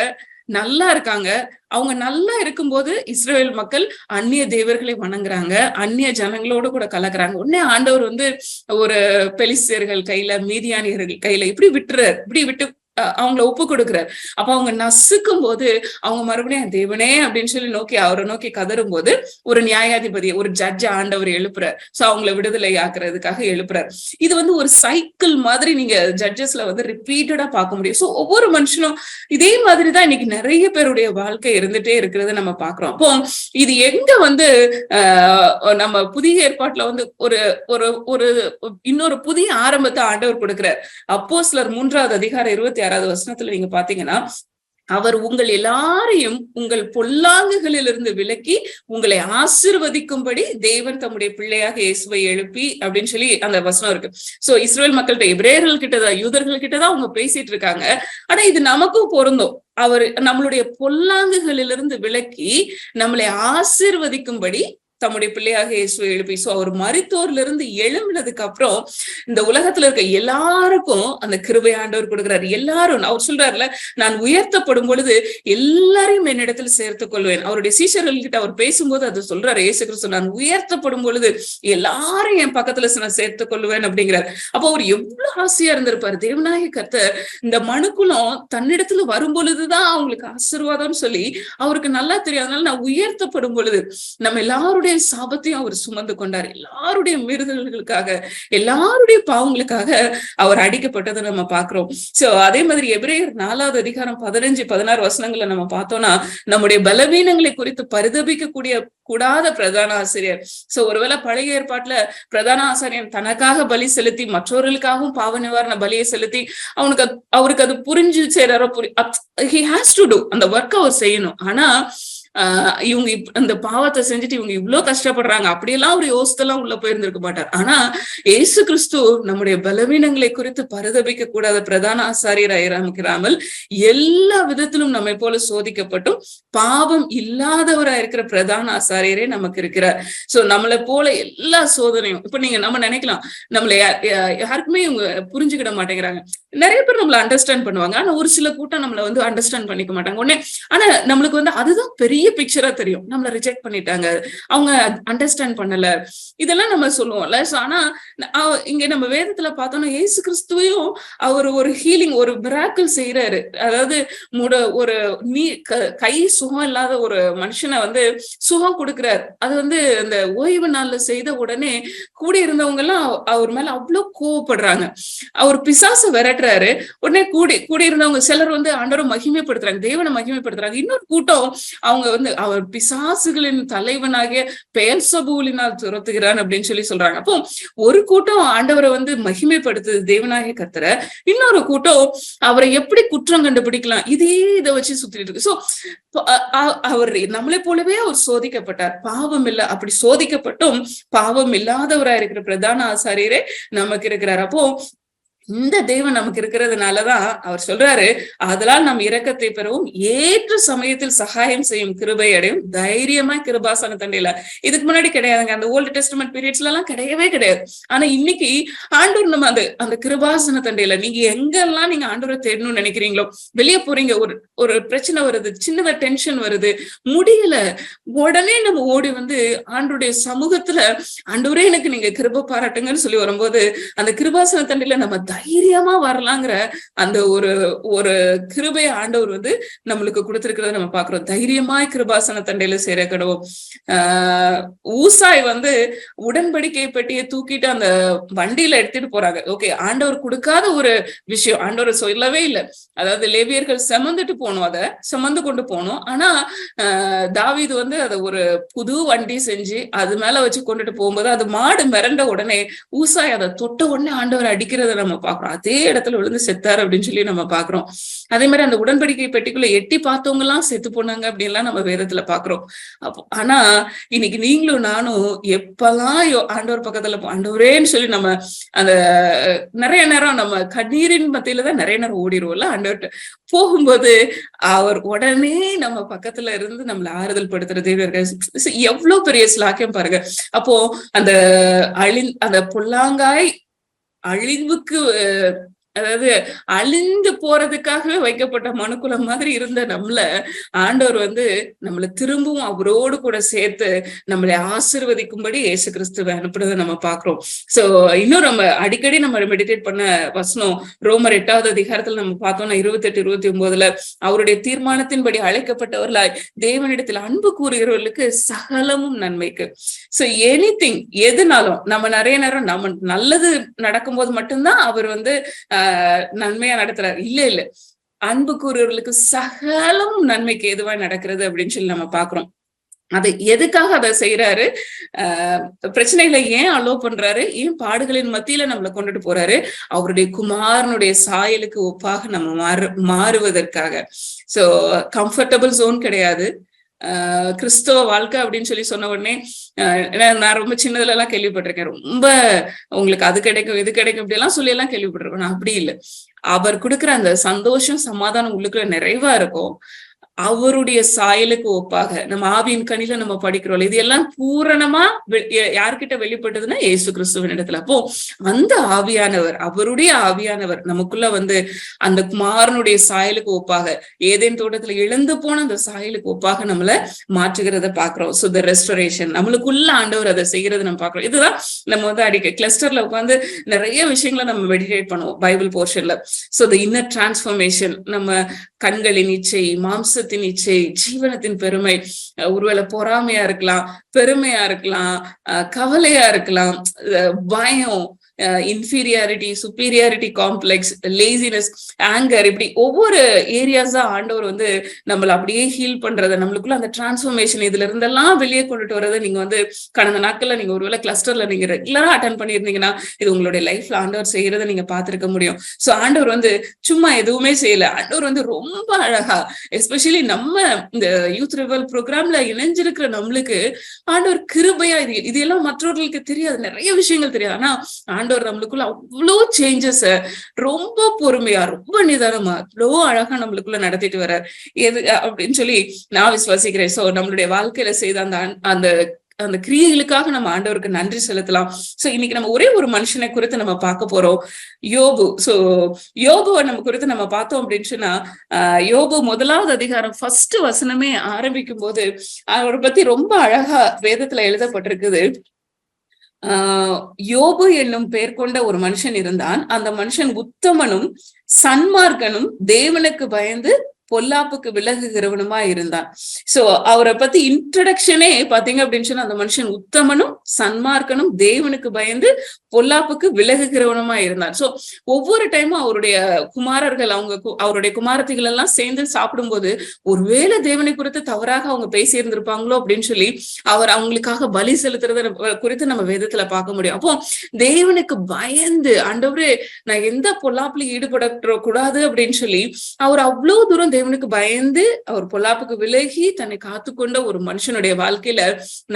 நல்லா இருக்காங்க. அவங்க நல்லா இருக்கும்போது இஸ்ரேல் மக்கள் அந்நிய தேவர்களை வணங்குறாங்க, அந்நிய ஜனங்களோடு கூட கலக்குறாங்க. உடனே ஆண்டவர் வந்து ஒரு பெலிஸ்தியர்கள் கையில, மீதியானியர்கள் கையில இப்படி விட்டு அவங்கள ஒப்பு கொடுக்குறாரு. அப்ப அவங்க நசுக்கும் போது அவங்க மறுபடியும் தேவனே அப்படின்னு சொல்லி அவரை நோக்கி கதரும் போது ஒரு நியாயாதிபதி, ஒரு ஜட்ஜ ஆண்டவர் எழுப்புறார். சோ அவங்கள விடுதலை ஆக்குறதுக்காக எழுப்புறாரு. இது வந்து ஒரு சைக்கிள் மாதிரி நீங்க ஜட்ஜஸ்ல வந்து ரிப்பீட்டடா பார்க்க முடியும். சோ ஒவ்வொரு மனுஷனும் இதே மாதிரிதான் இன்னைக்கு நிறைய பேருடைய வாழ்க்கை இருந்துட்டே இருக்கிறத நம்ம பாக்குறோம். அப்போ இது எங்க வந்து நம்ம புதிய ஏற்பாட்டுல வந்து ஒரு ஒரு ஒரு இன்னொரு புதிய ஆரம்பத்தை ஆண்டவர் கொடுக்கிறார். அப்போஸ்தலர் 3வது அதிகாரம் 26வது வசனத்துல நீங்க பாத்தீங்கன்னா, அவர் உங்கள் எல்லாரையும் உங்கள் பொல்லாங்குகளிலிருந்து விலக்கி உங்களை ஆசீர்வதிக்கும்படி தேவன் தம்முடைய பிள்ளையாக இயேசுவை எழுப்பி அப்படின்னு சொல்லி அந்த வசனம் இருக்கு. சோ இஸ்ரேல் மக்கள்கிட்ட, எபிரேயர்கள் கிட்டதான், யூதர்கள் கிட்டதான் அவங்க பேசிட்டு இருக்காங்க. ஆனா இது நமக்கும் பொருந்தும். அவர் நம்மளுடைய பொல்லாங்குகளிலிருந்து விலக்கி நம்மளை ஆசீர்வதிக்கும்படி தம்முடைய பிள்ளையாக இயேசுவை எழுப்பி. சோ அவர் மரித்தோர்ல இருந்து எழும்பினதுக்கு அப்புறம் இந்த உலகத்துல இருக்க எல்லாருக்கும் அந்த கிருபை ஆண்டவர் கொடுக்கிறாரு. எல்லாரும் அவர் சொல்றாருல, நான் உயர்த்தப்படும் பொழுது எல்லாரையும் என்னிடத்துல சேர்த்துக் கொள்வேன். அவருடைய சீஷர்கள் கிட்ட அவர் பேசும்போது அது சொல்றாரு இயேசு கிறிஸ்து, நான் உயர்த்தப்படும் பொழுது எல்லாரும் என் பக்கத்துல நான் சேர்த்துக் கொள்வேன் அப்படிங்கிறார். அப்போ அவர் எவ்வளவு ஆசையா இருந்திருப்பாரு. தேவனாகிய கர்த்தர் இந்த மனுக்குலம் தன்னிடத்துல வரும் பொழுதுதான் அவங்களுக்கு ஆசீர்வாதம்னு சொல்லி அவருக்கு நல்லா தெரியும். அதனால நான் உயர்த்தப்படும் பொழுது நம்ம எல்லாருடைய சாபத்தையும் அவர் சுமந்து கொண்டார். எல்லாருடைய மீறுதல்களுக்காக, எல்லாருடைய பாவங்களுக்காக அவர் அடிக்கப்பட்டதை நம்ம பாக்குறோம். சோ அதே மாதிரி எபிரேயர் 4வது அதிகாரம் 15-16 வசனங்களை நம்ம பார்த்தோம்னா, நம்முடைய பலவீனங்களை குறித்து பரிதபிக்க கூடாத பிரதான ஆசிரியர். சோ ஒருவேளை பழைய ஏற்பாட்டுல பிரதான ஆசிரியர் தனக்காக பலி செலுத்தி மற்றவர்களுக்காகவும் பாவ நிவாரண பலியை செலுத்தி அவருக்கு அது புரிஞ்சு சேர he has to do அந்த ஒர்க் அவர் செய்யணும். ஆனா இவங்க அந்த பாவத்தை செஞ்சுட்டு இவங்க இவ்வளவு கஷ்டப்படுறாங்க அப்படியெல்லாம் ஒரு யோசித்தெல்லாம் உள்ள போயிருந்திருக்க மாட்டார். ஆனா இயேசு கிறிஸ்து நம்முடைய பலவீனங்களை குறித்து பரிதபிக்க கூடாத பிரதான ஆசாரியராயிராமல் எல்லா விதத்திலும் நம்மை போல சோதிக்கப்பட்டும் பாவம் இல்லாதவரா இருக்கிற பிரதான ஆசாரியரே நமக்கு இருக்கிறார். சோ நம்மளை போல எல்லா சோதனையும் இப்ப நீங்க நம்ம நினைக்கலாம் நம்மள யாருக்குமே இவங்க புரிஞ்சுக்கிட மாட்டேங்கிறாங்க. நிறைய பேர் நம்மள அண்டர்ஸ்டாண்ட் பண்ணுவாங்க, ஆனா ஒரு சில கூட்டம் நம்மள வந்து அண்டர்ஸ்டாண்ட் பண்ணிக்க மாட்டாங்க. உடனே ஆனா நம்மளுக்கு வந்து அதுதான் பெரிய பிக்சரா தெரியும். நம்மள ரிஜெக்ட் பண்ணிட்டாங்க, அவங்க அண்டர்ஸ்டாண்ட் பண்ணல, இதெல்லாம் நம்ம சொல்லுவோம்ல. ஆனா இங்க நம்ம வேதத்துல பார்த்தோம்னா இயேசு கிறிஸ்துவையும் அவர் ஒரு ஹீலிங், ஒரு மிராக்கிள் செய்யறாரு. அதாவது ஒரு கை சுகம் இல்லாத ஒரு மனுஷனை வந்து சுகம் கொடுக்கிறார். அது வந்து அந்த ஓய்வு நாள்ல செய்த உடனே கூடி இருந்தவங்க எல்லாம் அவர் மேல அவ்வளவு கோவப்படுறாங்க. அவர் பிசாசு விரட்டுறாரு. உடனே கூடி இருந்தவங்க சிலர் வந்து ஆண்டவரை மகிமைப்படுத்துறாங்க, தேவனை மகிமைப்படுத்துறாங்க. இன்னொரு கூட்டம் அவங்க வந்து அவர் பிசாசுகளின் தலைவனாகிய பெயல்சபூலினால் துரத்துகிறான் அப்படின்னு சொல்றாங்க. அப்போ ஒரு கூட்டம் ஆண்டவரை வந்து மகிமைப்படுத்துது தேவனாகிய கர்த்தரை, இன்னொரு கூட்டம் அவரை எப்படி குற்றம் கண்டுபிடிக்கலாம் இதை வச்சு சுத்திட்டு இருக்கு. சோ அவர் நம்மளை போலவே அவர் சோதிக்கப்பட்டார், பாவம் இல்லை. அப்படி சோதிக்கப்பட்டும் பாவம் இல்லாதவராக இருக்கிற பிரதான ஆசாரியரே நமக்கு இருக்கிறார். அப்போ இந்த தேவன் நமக்கு இருக்கிறதுனாலதான் அவர் சொல்றாரு, அதனால் நம் இரக்கத்தை பெறவும் ஏற்ற சமயத்தில் சகாயம் செய்யும் கிருபை அடையும் தைரியமா கிருபாசன தண்டையில. இதுக்கு முன்னாடி கிடையாதுங்க, அந்த ஓல்டு டெஸ்டமெண்ட் பீரியட்ஸ்ல எல்லாம் கிடையவே கிடையாது. ஆனா இன்னைக்கு ஆண்டவர் நம்ம அந்த கிருபாசன தண்டையில நீங்க எங்கெல்லாம் நீங்க ஆண்டவரை தேடணும்னு நினைக்கிறீங்களோ, வெளியே போறீங்க, ஒரு பிரச்சனை வருது, சின்னதா டென்ஷன் வருது, முடியல, உடனே நம்ம ஓடி வந்து ஆண்டவருடைய சமூகத்துல ஆண்டவரே எனக்கு நீங்க கிருபை பாராட்டுங்கன்னு சொல்லி வரும்போது அந்த கிருபாசன தண்டையில நம்ம தைரியமா வரலாங்கிற அந்த ஒரு கிருபையை ஆண்டவர் வந்து நம்மளுக்கு கொடுத்திருக்கிறத நம்ம பாக்குறோம். தைரியமாய் கிருபாசன தண்டையில சேர கடவோம். ஊசாய் வந்து உடன்படிக்கை பெட்டியை தூக்கிட்டு அந்த வண்டியில எடுத்துட்டு போறாங்க. ஓகே, ஆண்டவர் கொடுக்காத ஒரு விஷயம் ஆண்டவர் சொல்லவே இல்லை. அதாவது லேவியர்கள் சுமந்து கொண்டு போனோம். ஆனா தாவீது வந்து அதை ஒரு புது வண்டி செஞ்சு அது மேல வச்சு கொண்டுட்டு போகும்போது அது மாடு மிரண்ட உடனே ஊசாய் அதை தொட்ட உடனே ஆண்டவர் அடிக்கிறத நம்ம பாக்குறோம். அதே இடத்துல விழுந்து செத்தாரு அப்படின்னு சொல்லி நம்ம பாக்குறோம். அதே மாதிரி அந்த உடன்படிக்கை பெட்டிக்குள்ள எட்டி பார்த்தவங்க எல்லாம் செத்து போனாங்க அப்படின்லாம் நம்ம வேதத்துல பாக்குறோம். அப்போ ஆனா இன்னைக்கு நீங்களும் நானும் எப்பெல்லாம் ஆண்டவர் பக்கத்துல ஆண்டவரேன்னு சொல்லி நம்ம அந்த நிறைய நேரம் நம்ம கண்ணீரின் மத்தியில தான் நிறைய நேரம் ஓடிடுவோம்ல, ஆண்டவர்கிட்ட போகும்போது அவர் உடனே நம்ம பக்கத்துல இருந்து நம்மள ஆறுதல் படுத்துறதே எவ்வளவு பெரிய ஸ்லாக்கியம் பாருங்க. அப்போ அந்த பொல்லாங்காய் அழிவுக்கு, அதாவது அழிந்து போறதுக்காகவே வைக்கப்பட்ட மனுக்குலம் மாதிரி இருந்த நம்மள ஆண்டவர் வந்து நம்மளை திரும்பவும் அவரோடு கூட சேர்த்து நம்மளை ஆசீர்வதிக்கும்படி இயேசு கிறிஸ்துவை அனுப்புறதை நம்ம பாக்குறோம். சோ இன்னும் நம்ம அடிக்கடி நம்ம மெடிடேட் பண்ண வசனம் ரோமர் 8வது அதிகாரத்துல நம்ம பார்த்தோம்னா 28, 29 அவருடைய தீர்மானத்தின்படி அழைக்கப்பட்டவர்களாய் தேவனிடத்தில் அன்பு கூறுகிறவர்களுக்கு சகலமும் நன்மைக்கு. சோ எனிதிங், எதுனாலும் நம்ம நிறைய நேரம் நம்ம நல்லது நடக்கும்போது மட்டும்தான் அவர் வந்து நன்மையா நடத்துறாரு. இல்ல, அன்பு கூறுவர்களுக்கு சகலம் நன்மைக்கு எதுவா நடக்கிறது அப்படின்னு சொல்லி நம்ம பாக்குறோம். அதை எதுக்காக அதை செய்யறாரு, பிரச்சனைகளை ஏன் அலோவ் பண்றாரு, ஏன் பாடுகளின் மத்தியில நம்மளை கொண்டுட்டு போறாரு, அவருடைய குமாரனுடைய சாயலுக்கு ஒப்பாக நம்ம மாறுவதற்காக. சோ கம்ஃபர்டபுள் ஜோன் கிடையாது. கிறிஸ்தவ வாழ்க்கை அப்படின்னு சொல்லி சொன்ன உடனே நான் ரொம்ப சின்னதுல எல்லாம் கேள்விப்பட்டிருக்கேன், ரொம்ப உங்களுக்கு அது கிடைக்கும் இது கிடைக்கும் இப்படி எல்லாம் சொல்லி எல்லாம் கேள்விப்பட்டிருக்கேன். நான் அப்படி இல்லை. அவர் கொடுக்குற அந்த சந்தோஷம் சமாதானம் உள்ளுக்குள்ள நிறைவா இருக்கும். அவருடைய சாயலுக்கு ஒப்பாக நம்ம ஆவியின் கனில நம்ம படிக்கிறோம். இது எல்லாம் பூரணமா யார்கிட்ட வெளிப்பட்டதுன்னா இயேசு கிறிஸ்துவின் இடத்துல. அப்போ அந்த ஆவியானவர், அவருடைய ஆவியானவர் நமக்குள்ள வந்து அந்த குமாரனுடைய சாயலுக்கு ஒப்பாக, ஏதேன் தோட்டத்துல இழந்து போன அந்த சாயலுக்கு ஒப்பாக நம்மள மாற்றுகிறத பாக்குறோம். சோ த ரெஸ்டரேஷன் நம்மளுக்குள்ள ஆண்டவர் அதை செய்யறது நம்ம பாக்குறோம். இதுதான் நம்ம வந்து அடிக்க கிளஸ்டர்ல உட்காந்து நிறைய விஷயங்களை நம்ம மெடிடேட் பண்ணுவோம் பைபிள் போர்ஷன்ல. சோ த இன்னர் டிரான்ஸ்ஃபர்மேஷன், நம்ம கண்களின் இச்சை, மாம்சத்தின் இச்சை, ஜீவனத்தின் பெருமை, ஒருவேளை பொறாமையா இருக்கலாம், பெருமையா இருக்கலாம், கவலையா இருக்கலாம், பயம், inferiority, superiority complex, laziness, anger, இப்படி ஒவ்வொரு ஏரியாஸா ஆண்டவர் வந்து நம்மள அப்படியே ஹீல் பண்றத, நம்மளுக்குள்ள அந்த டிரான்ஸ்ஃபர்மேஷன் இதுல இருந்தெல்லாம் வெளியே கொண்டுட்டு வரதை நீங்க வந்து கடந்த நாட்கள்ல நீங்க ஒருவேளை கிளஸ்டர்ல நீங்க ரெகுலரா அட்டன் பண்ணியிருந்தீங்கன்னா இது உங்களுடைய லைஃப்ல ஆண்டவர் செய்யறதை நீங்க பார்த்திருக்க முடியும். சோ ஆண்டவர் வந்து சும்மா எதுவுமே செய்யல. ஆண்டவர் வந்து ரொம்ப அழகா, எஸ்பெஷலி நம்ம இந்த யூத் ரிவல் ப்ரோக்ராம்ல இணைஞ்சிருக்கிற நம்மளுக்கு ஆண்டவர் கிருபையா, இது எல்லாம் மற்றவர்களுக்கு தெரியாது, நிறைய விஷயங்கள் தெரியாது. ஆனா ஆண்டவர் நம்மளுக்குள்ள அவ்வளோ சேஞ்சஸ் ரொம்ப பொறுமையா, ரொம்ப நிதானமா, அவ்வளோ அழகா நம்மளுக்குள்ள நடத்திட்டு வர்றார். எது அப்படின்னு சொல்லி நான் விசுவாசிக்கிறேன். சோ நம்மளுடைய வாழ்க்கையில செய்த அந்த அந்த அந்த கிரியைகளுக்காக நம்ம ஆண்டவருக்கு நன்றி செலுத்தலாம். சோ இன்னைக்கு நம்ம ஒரே ஒரு மனுஷனை குறித்து நம்ம பார்க்க போறோம், யோபு. சோ யோபுவை நம்ம குறித்து நம்ம பார்த்தோம் அப்படின்னு சொன்னா, யோபு 1வது அதிகாரம் 1 வசனமே ஆரம்பிக்கும் போது அவரை பத்தி ரொம்ப அழகா வேதத்துல எழுதப்பட்டிருக்குது. யோபு என்னும் பெயர் கொண்ட ஒரு மனுஷன் இருந்தான். அந்த மனுஷன் உத்தமனும் சன்மார்க்கனும் தேவனுக்கு பயந்து பொல்லாப்புக்கு விலகுகிறவனுமா இருந்தான். சோ அவரை பத்தி இன்ட்ரடக்ஷனே பாத்தீங்க அப்படின்னு சொன்னா, அந்த மனுஷன் உத்தமனும் சன்மார்க்கனும் தேவனுக்கு பயந்து பொல்லாப்புக்கு விலகுகிறவனுமா இருந்தான். சோ ஒவ்வொரு டைமும் அவருடைய குமாரர்கள், அவருடைய குமாரத்திகள் எல்லாம் சேர்ந்து சாப்பிடும்போது ஒருவேளை தேவனை குறித்து தவறாக அவங்க பேசி இருந்திருப்பாங்களோ அப்படின்னு சொல்லி அவர் அவங்களுக்காக பலி செலுத்துறத குறித்து நம்ம வேதத்துல பார்க்க முடியும். அப்போ தேவனுக்கு பயந்து, ஆண்டவரே நான் எந்த பொல்லாப்புல ஈடுபட கூடாது அப்படின்னு சொல்லி அவர் அவ்வளவு தூரம் தேவனுக்கு பயந்து அவர் பொல்லாப்புக்கு விலகி தன்னை காத்துக்கொண்ட ஒரு மனுஷனுடைய வாழ்க்கையில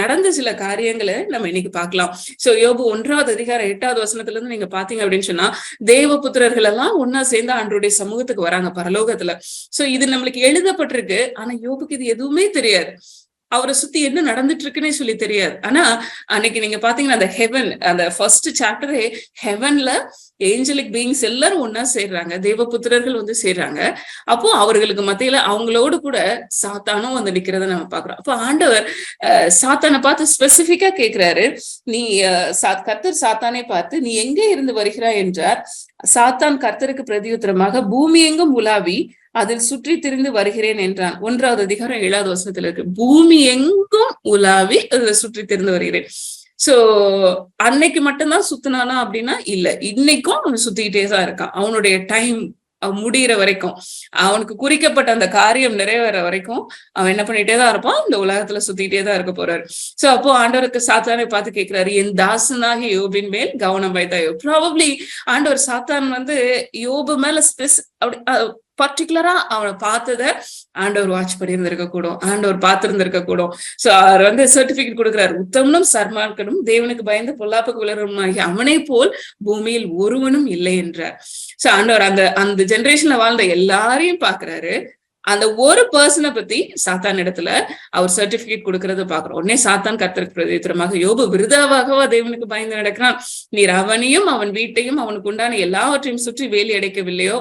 நடந்த சில காரியங்களை நம்ம இன்னைக்கு பார்க்கலாம். சோ யோபு 1வது அதிகாரம் 8வது வசனத்துல இருந்து நீங்க பாத்தீங்க அப்படின்னு சொன்னா, தேவ புத்திரர்கள் எல்லாம் ஒன்னா சேர்ந்து ஆண்டவருடைய சமூகத்துக்கு வராங்க பரலோகத்துல. சோ இது நம்மளுக்கு எழுதப்பட்டிருக்கு. ஆனா யோபுக்கு இது எதுவுமே தெரியாது. அவரை சுத்தி என்ன நடந்துட்டு இருக்குன்னே சொல்லி தெரியாது. ஆனா அன்னைக்கு நீங்க பாத்தீங்கன்னா அந்த ஹெவன், அந்த ஃபர்ஸ்ட் சாப்டரே ஹெவன்ல ஏஞ்சலிக் பீயிங்ஸ் எல்லாரும் ஒன்னா சேர்றாங்க, தேவபுத்திரர்கள் வந்து சேர்றாங்க. அப்போ அவர்களுக்கு மத்தியில அவங்களோடு கூட சாத்தானும் வந்து நிக்கிறத நம்ம பாக்குறோம். அப்போ ஆண்டவர் சாத்தானை பார்த்து ஸ்பெசிபிக்கா கேட்கிறாரு, நீ கர்த்தர் சாத்தானை பார்த்து நீ எங்கே இருந்து வருகிறாய் என்றார். சாத்தான் கர்த்தருக்கு பிரதியுத்தரமாக பூமி எங்கும் உலாவி அதில் சுற்றி திரிந்து வருகிறேன் என்றான். 1வது அதிகாரம் 7வது வசனத்துல இருக்கு, பூமி எங்கும் உலாவி அதுல சுற்றி திரிந்து வருகிறேன். சோ அன்னைக்கு மட்டும்தான் சுத்தினானா அப்படின்னா இல்ல, இன்னைக்கும் அவன் சுத்திக்கிட்டே தான் இருக்கான். அவனுடைய டைம் முடிகிற வரைக்கும், அவனுக்கு குறிக்கப்பட்ட அந்த காரியம் நிறைவேற வரைக்கும் அவன் என்ன பண்ணிட்டே தான் இருப்பான், இந்த உலகத்துல சுத்திக்கிட்டே தான் இருக்க போறாரு. சோ அப்போ ஆண்டவருக்கு சாத்தானை பார்த்து கேட்கிறாரு, என் தாசனாகி யோபின் மேல் கவனம் வைத்தாயோ. ப்ராபப்ளி ஆண்டவர் சாத்தான் வந்து யோபு மேல பர்டிகுலரா அவனை பார்த்தத ஆண்டவர் வாட்ச் பண்ணி இருந்திருக்க கூடும், ஆண்டவர் பார்த்திருந்திருக்க கூடும். சோ அவர் வந்து சர்டிபிகேட் கொடுக்கிறார், உத்தமனும் சன்மார்க்கனும் தேவனுக்கு பயந்து பொல்லாப்புக்கு விலகுமாகி அவனை போல் பூமியில் ஒருவனும் இல்லை என்றார். சோ ஆண்டவர் அந்த ஜெனரேஷன்ல வாழ்ந்த எல்லாரையும் பாக்குறாரு. அந்த ஒரு பர்சனை பத்தி சாத்தான் இடத்துல அவர் சர்டிபிகேட் கொடுக்கறத பாக்குறோம். உடனே சாத்தான் கர்த்தருக்கு பிரதியுத்தரமாக, யோபு விருதாவாகவா தேவனுக்கு பயந்து நடக்கிறான்? நீர் அவனையும் அவன் வீட்டையும் அவனுக்கு உண்டான எல்லாவற்றையும் சுற்றி வேலி அடைக்கவில்லையோ?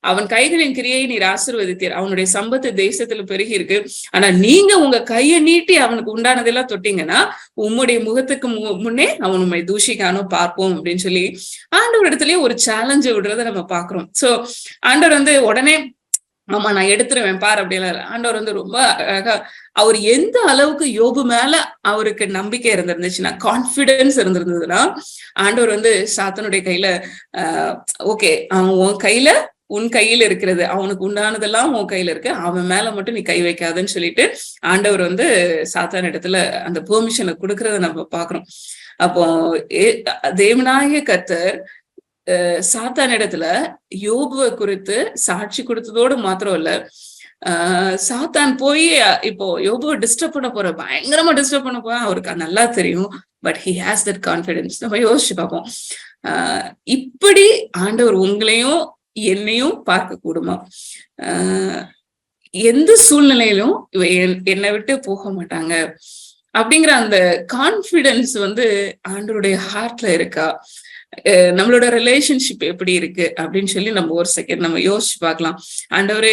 அவன் கைகளின் கிரியை நீர் ஆசீர்வதித்தீர், அவனுடைய சம்பத்து தேசத்துல பெருகி இருக்கு. ஆனா நீங்க உங்க கையை நீட்டி அவனுக்கு உண்டானதெல்லாம் தொட்டீங்கன்னா உம்முடைய முகத்துக்கு முன்னே அவன் உண்மை தூஷிக்கானோ பார்ப்போம் அப்படின்னு சொல்லி ஆண்டவர் இடத்துலயே ஒரு சேலஞ்சு விடுறத நம்ம பாக்குறோம். சோ ஆண்டவர் வந்து உடனே ஆமா நான் எடுத்துருவேன் பார் அப்படிலாம் ஆண்டவர் வந்து ரொம்ப அழகா, அவர் எந்த அளவுக்கு யோபு மேல அவருக்கு நம்பிக்கை இருந்திருந்துச்சுன்னா, கான்பிடன்ஸ் இருந்திருந்ததுன்னா, ஆண்டவர் வந்து சாத்தனுடைய கையில ஓகே அவன் உன் கையில இருக்கிறது, அவனுக்கு உண்டானதெல்லாம் உன் கையில இருக்கு, அவன் மேல மட்டும் நீ கை வைக்காதுன்னு சொல்லிட்டு ஆண்டவர் வந்து சாத்தான் இடத்துல அந்த பெர்மிஷனை கொடுக்கறத நம்ம பாக்குறோம். அப்போ தேவனாகிய கர்த்தர் சாத்தான் இடத்துல யோபுவை குறித்து சாட்சி கொடுத்ததோடு மாத்திரம் இல்ல, சாத்தான் போய் இப்போ யோபுவை டிஸ்டர்ப் பண்ண போற, பயங்கரமா டிஸ்டர்ப் பண்ண போற அவருக்கு நல்லா தெரியும். But he has that confidence. நம்ம யோசிச்சு பார்ப்போம், இப்படி ஆண்டவர் உங்களையும் என்னையும் பார்க்க கூடுமா? எந்த சூழ்நிலையிலும் என்னை விட்டு போக மாட்டாங்க அப்படிங்கிற அந்த கான்பிடன்ஸ் வந்து ஆண்டவருடைய ஹார்ட்ல இருக்கா? நம்மளோட ரிலேஷன்ஷிப் எப்படி இருக்கு அப்படின்னு சொல்லி நம்ம ஒரு செகண்ட் நம்ம யோசிச்சு பார்க்கலாம். ஆண்டவரே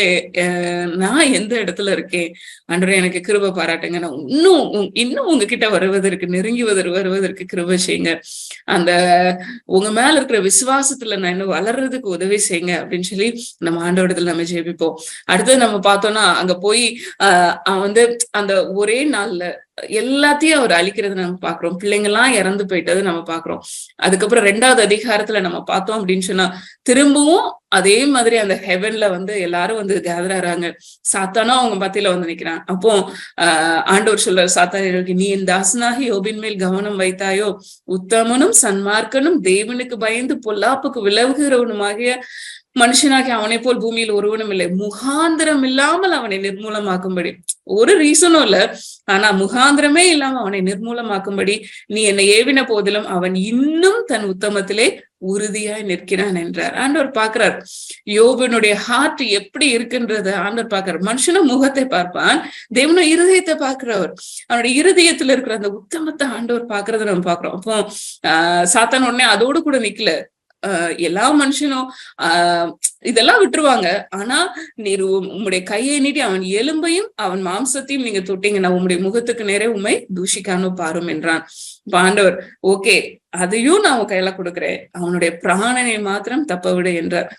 நான் எந்த இடத்துல இருக்கேன், ஆண்டவரே எனக்கு கிருபை பாராட்டுங்க, நான் இன்னும் உங்ககிட்ட வருவதற்கு வருவதற்கு கிருபை செய்யுங்க, அந்த உங்க மேல இருக்கிற விசுவாசத்துல நான் இன்னும் வளர்றதுக்கு உதவி செய்யுங்க அப்படின்னு சொல்லி நம்ம ஆண்டவரத்துல நம்ம ஜெபிப்போம். அடுத்தது நம்ம பார்த்தோம்னா அங்க போய் வந்து அந்த ஒரே நாள்ல எல்லாத்தையும் அவர் அழிக்கிறது நம்ம பாக்குறோம். பிள்ளைங்கெல்லாம் இறந்து போயிட்டது நம்ம பாக்குறோம். அதுக்கப்புறம் 2வது அதிகாரத்துல நம்ம பார்த்தோம் அப்படின்னு சொன்னா திரும்பவும் அதே மாதிரி அந்த ஹெவன்ல வந்து எல்லாரும் வந்து கேதர் ஆறாங்க. சாத்தானும் அவங்க மத்தியில வந்து நிக்கிறான். அப்போ ஆண்டவர் சொல்றாரு சாத்தானியர்களுக்கு, நீ என் தாசனாகி யோபின் மேல் கவனம் வைத்தாயோ, உத்தமனும் சன்மார்க்கனும் தேவனுக்கு பயந்து பொல்லாப்புக்கு விலகுகிறவனுமாகிய மனுஷனாகி அவனை போல் பூமியில் ஒருவனும் இல்லை, முகாந்திரம் இல்லாமல் அவனை நிர்மூலமாக்கும்படி. ஒரு ரீசனும் இல்ல, ஆனா முகாந்திரமே இல்லாம அவனை நிர்மூலமாக்கும்படி நீ என்னை ஏவின போதிலும் அவன் இன்னும் தன் உத்தமத்திலே உறுதியாய் நிற்கிறான் என்றார். ஆண்டவர் பாக்குறார் யோபனுடைய ஹார்ட் எப்படி இருக்குன்றத ஆண்டவர் பாக்குறார். மனுஷனும் முகத்தை பார்ப்பான், தேவனும் இருதயத்தை பாக்குறவர். அவனுடைய இருதயத்துல இருக்கிற அந்த உத்தமத்தை ஆண்டவர் பாக்குறத நம்ம பாக்குறோம். அப்போ சாத்தான் உடனே அதோடு கூட நிக்கல. எல்லா மனுஷனும் இதெல்லாம் விட்டுருவாங்க. ஆனா நீர் உம்முடைய கையை நீட்டி அவன் எலும்பையும் அவன் மாம்சத்தையும் நீங்க தொட்டீங்கன்னா உம்முடைய முகத்துக்கு நேரே உண்மை தூஷிக்காம பாரும் என்றான். ஆண்டவர் ஓகே, அதையும் நான் உன் கையில கொடுக்குறேன், அவனுடைய பிராணனை மாத்திரம் தப்ப விடு என்றார்.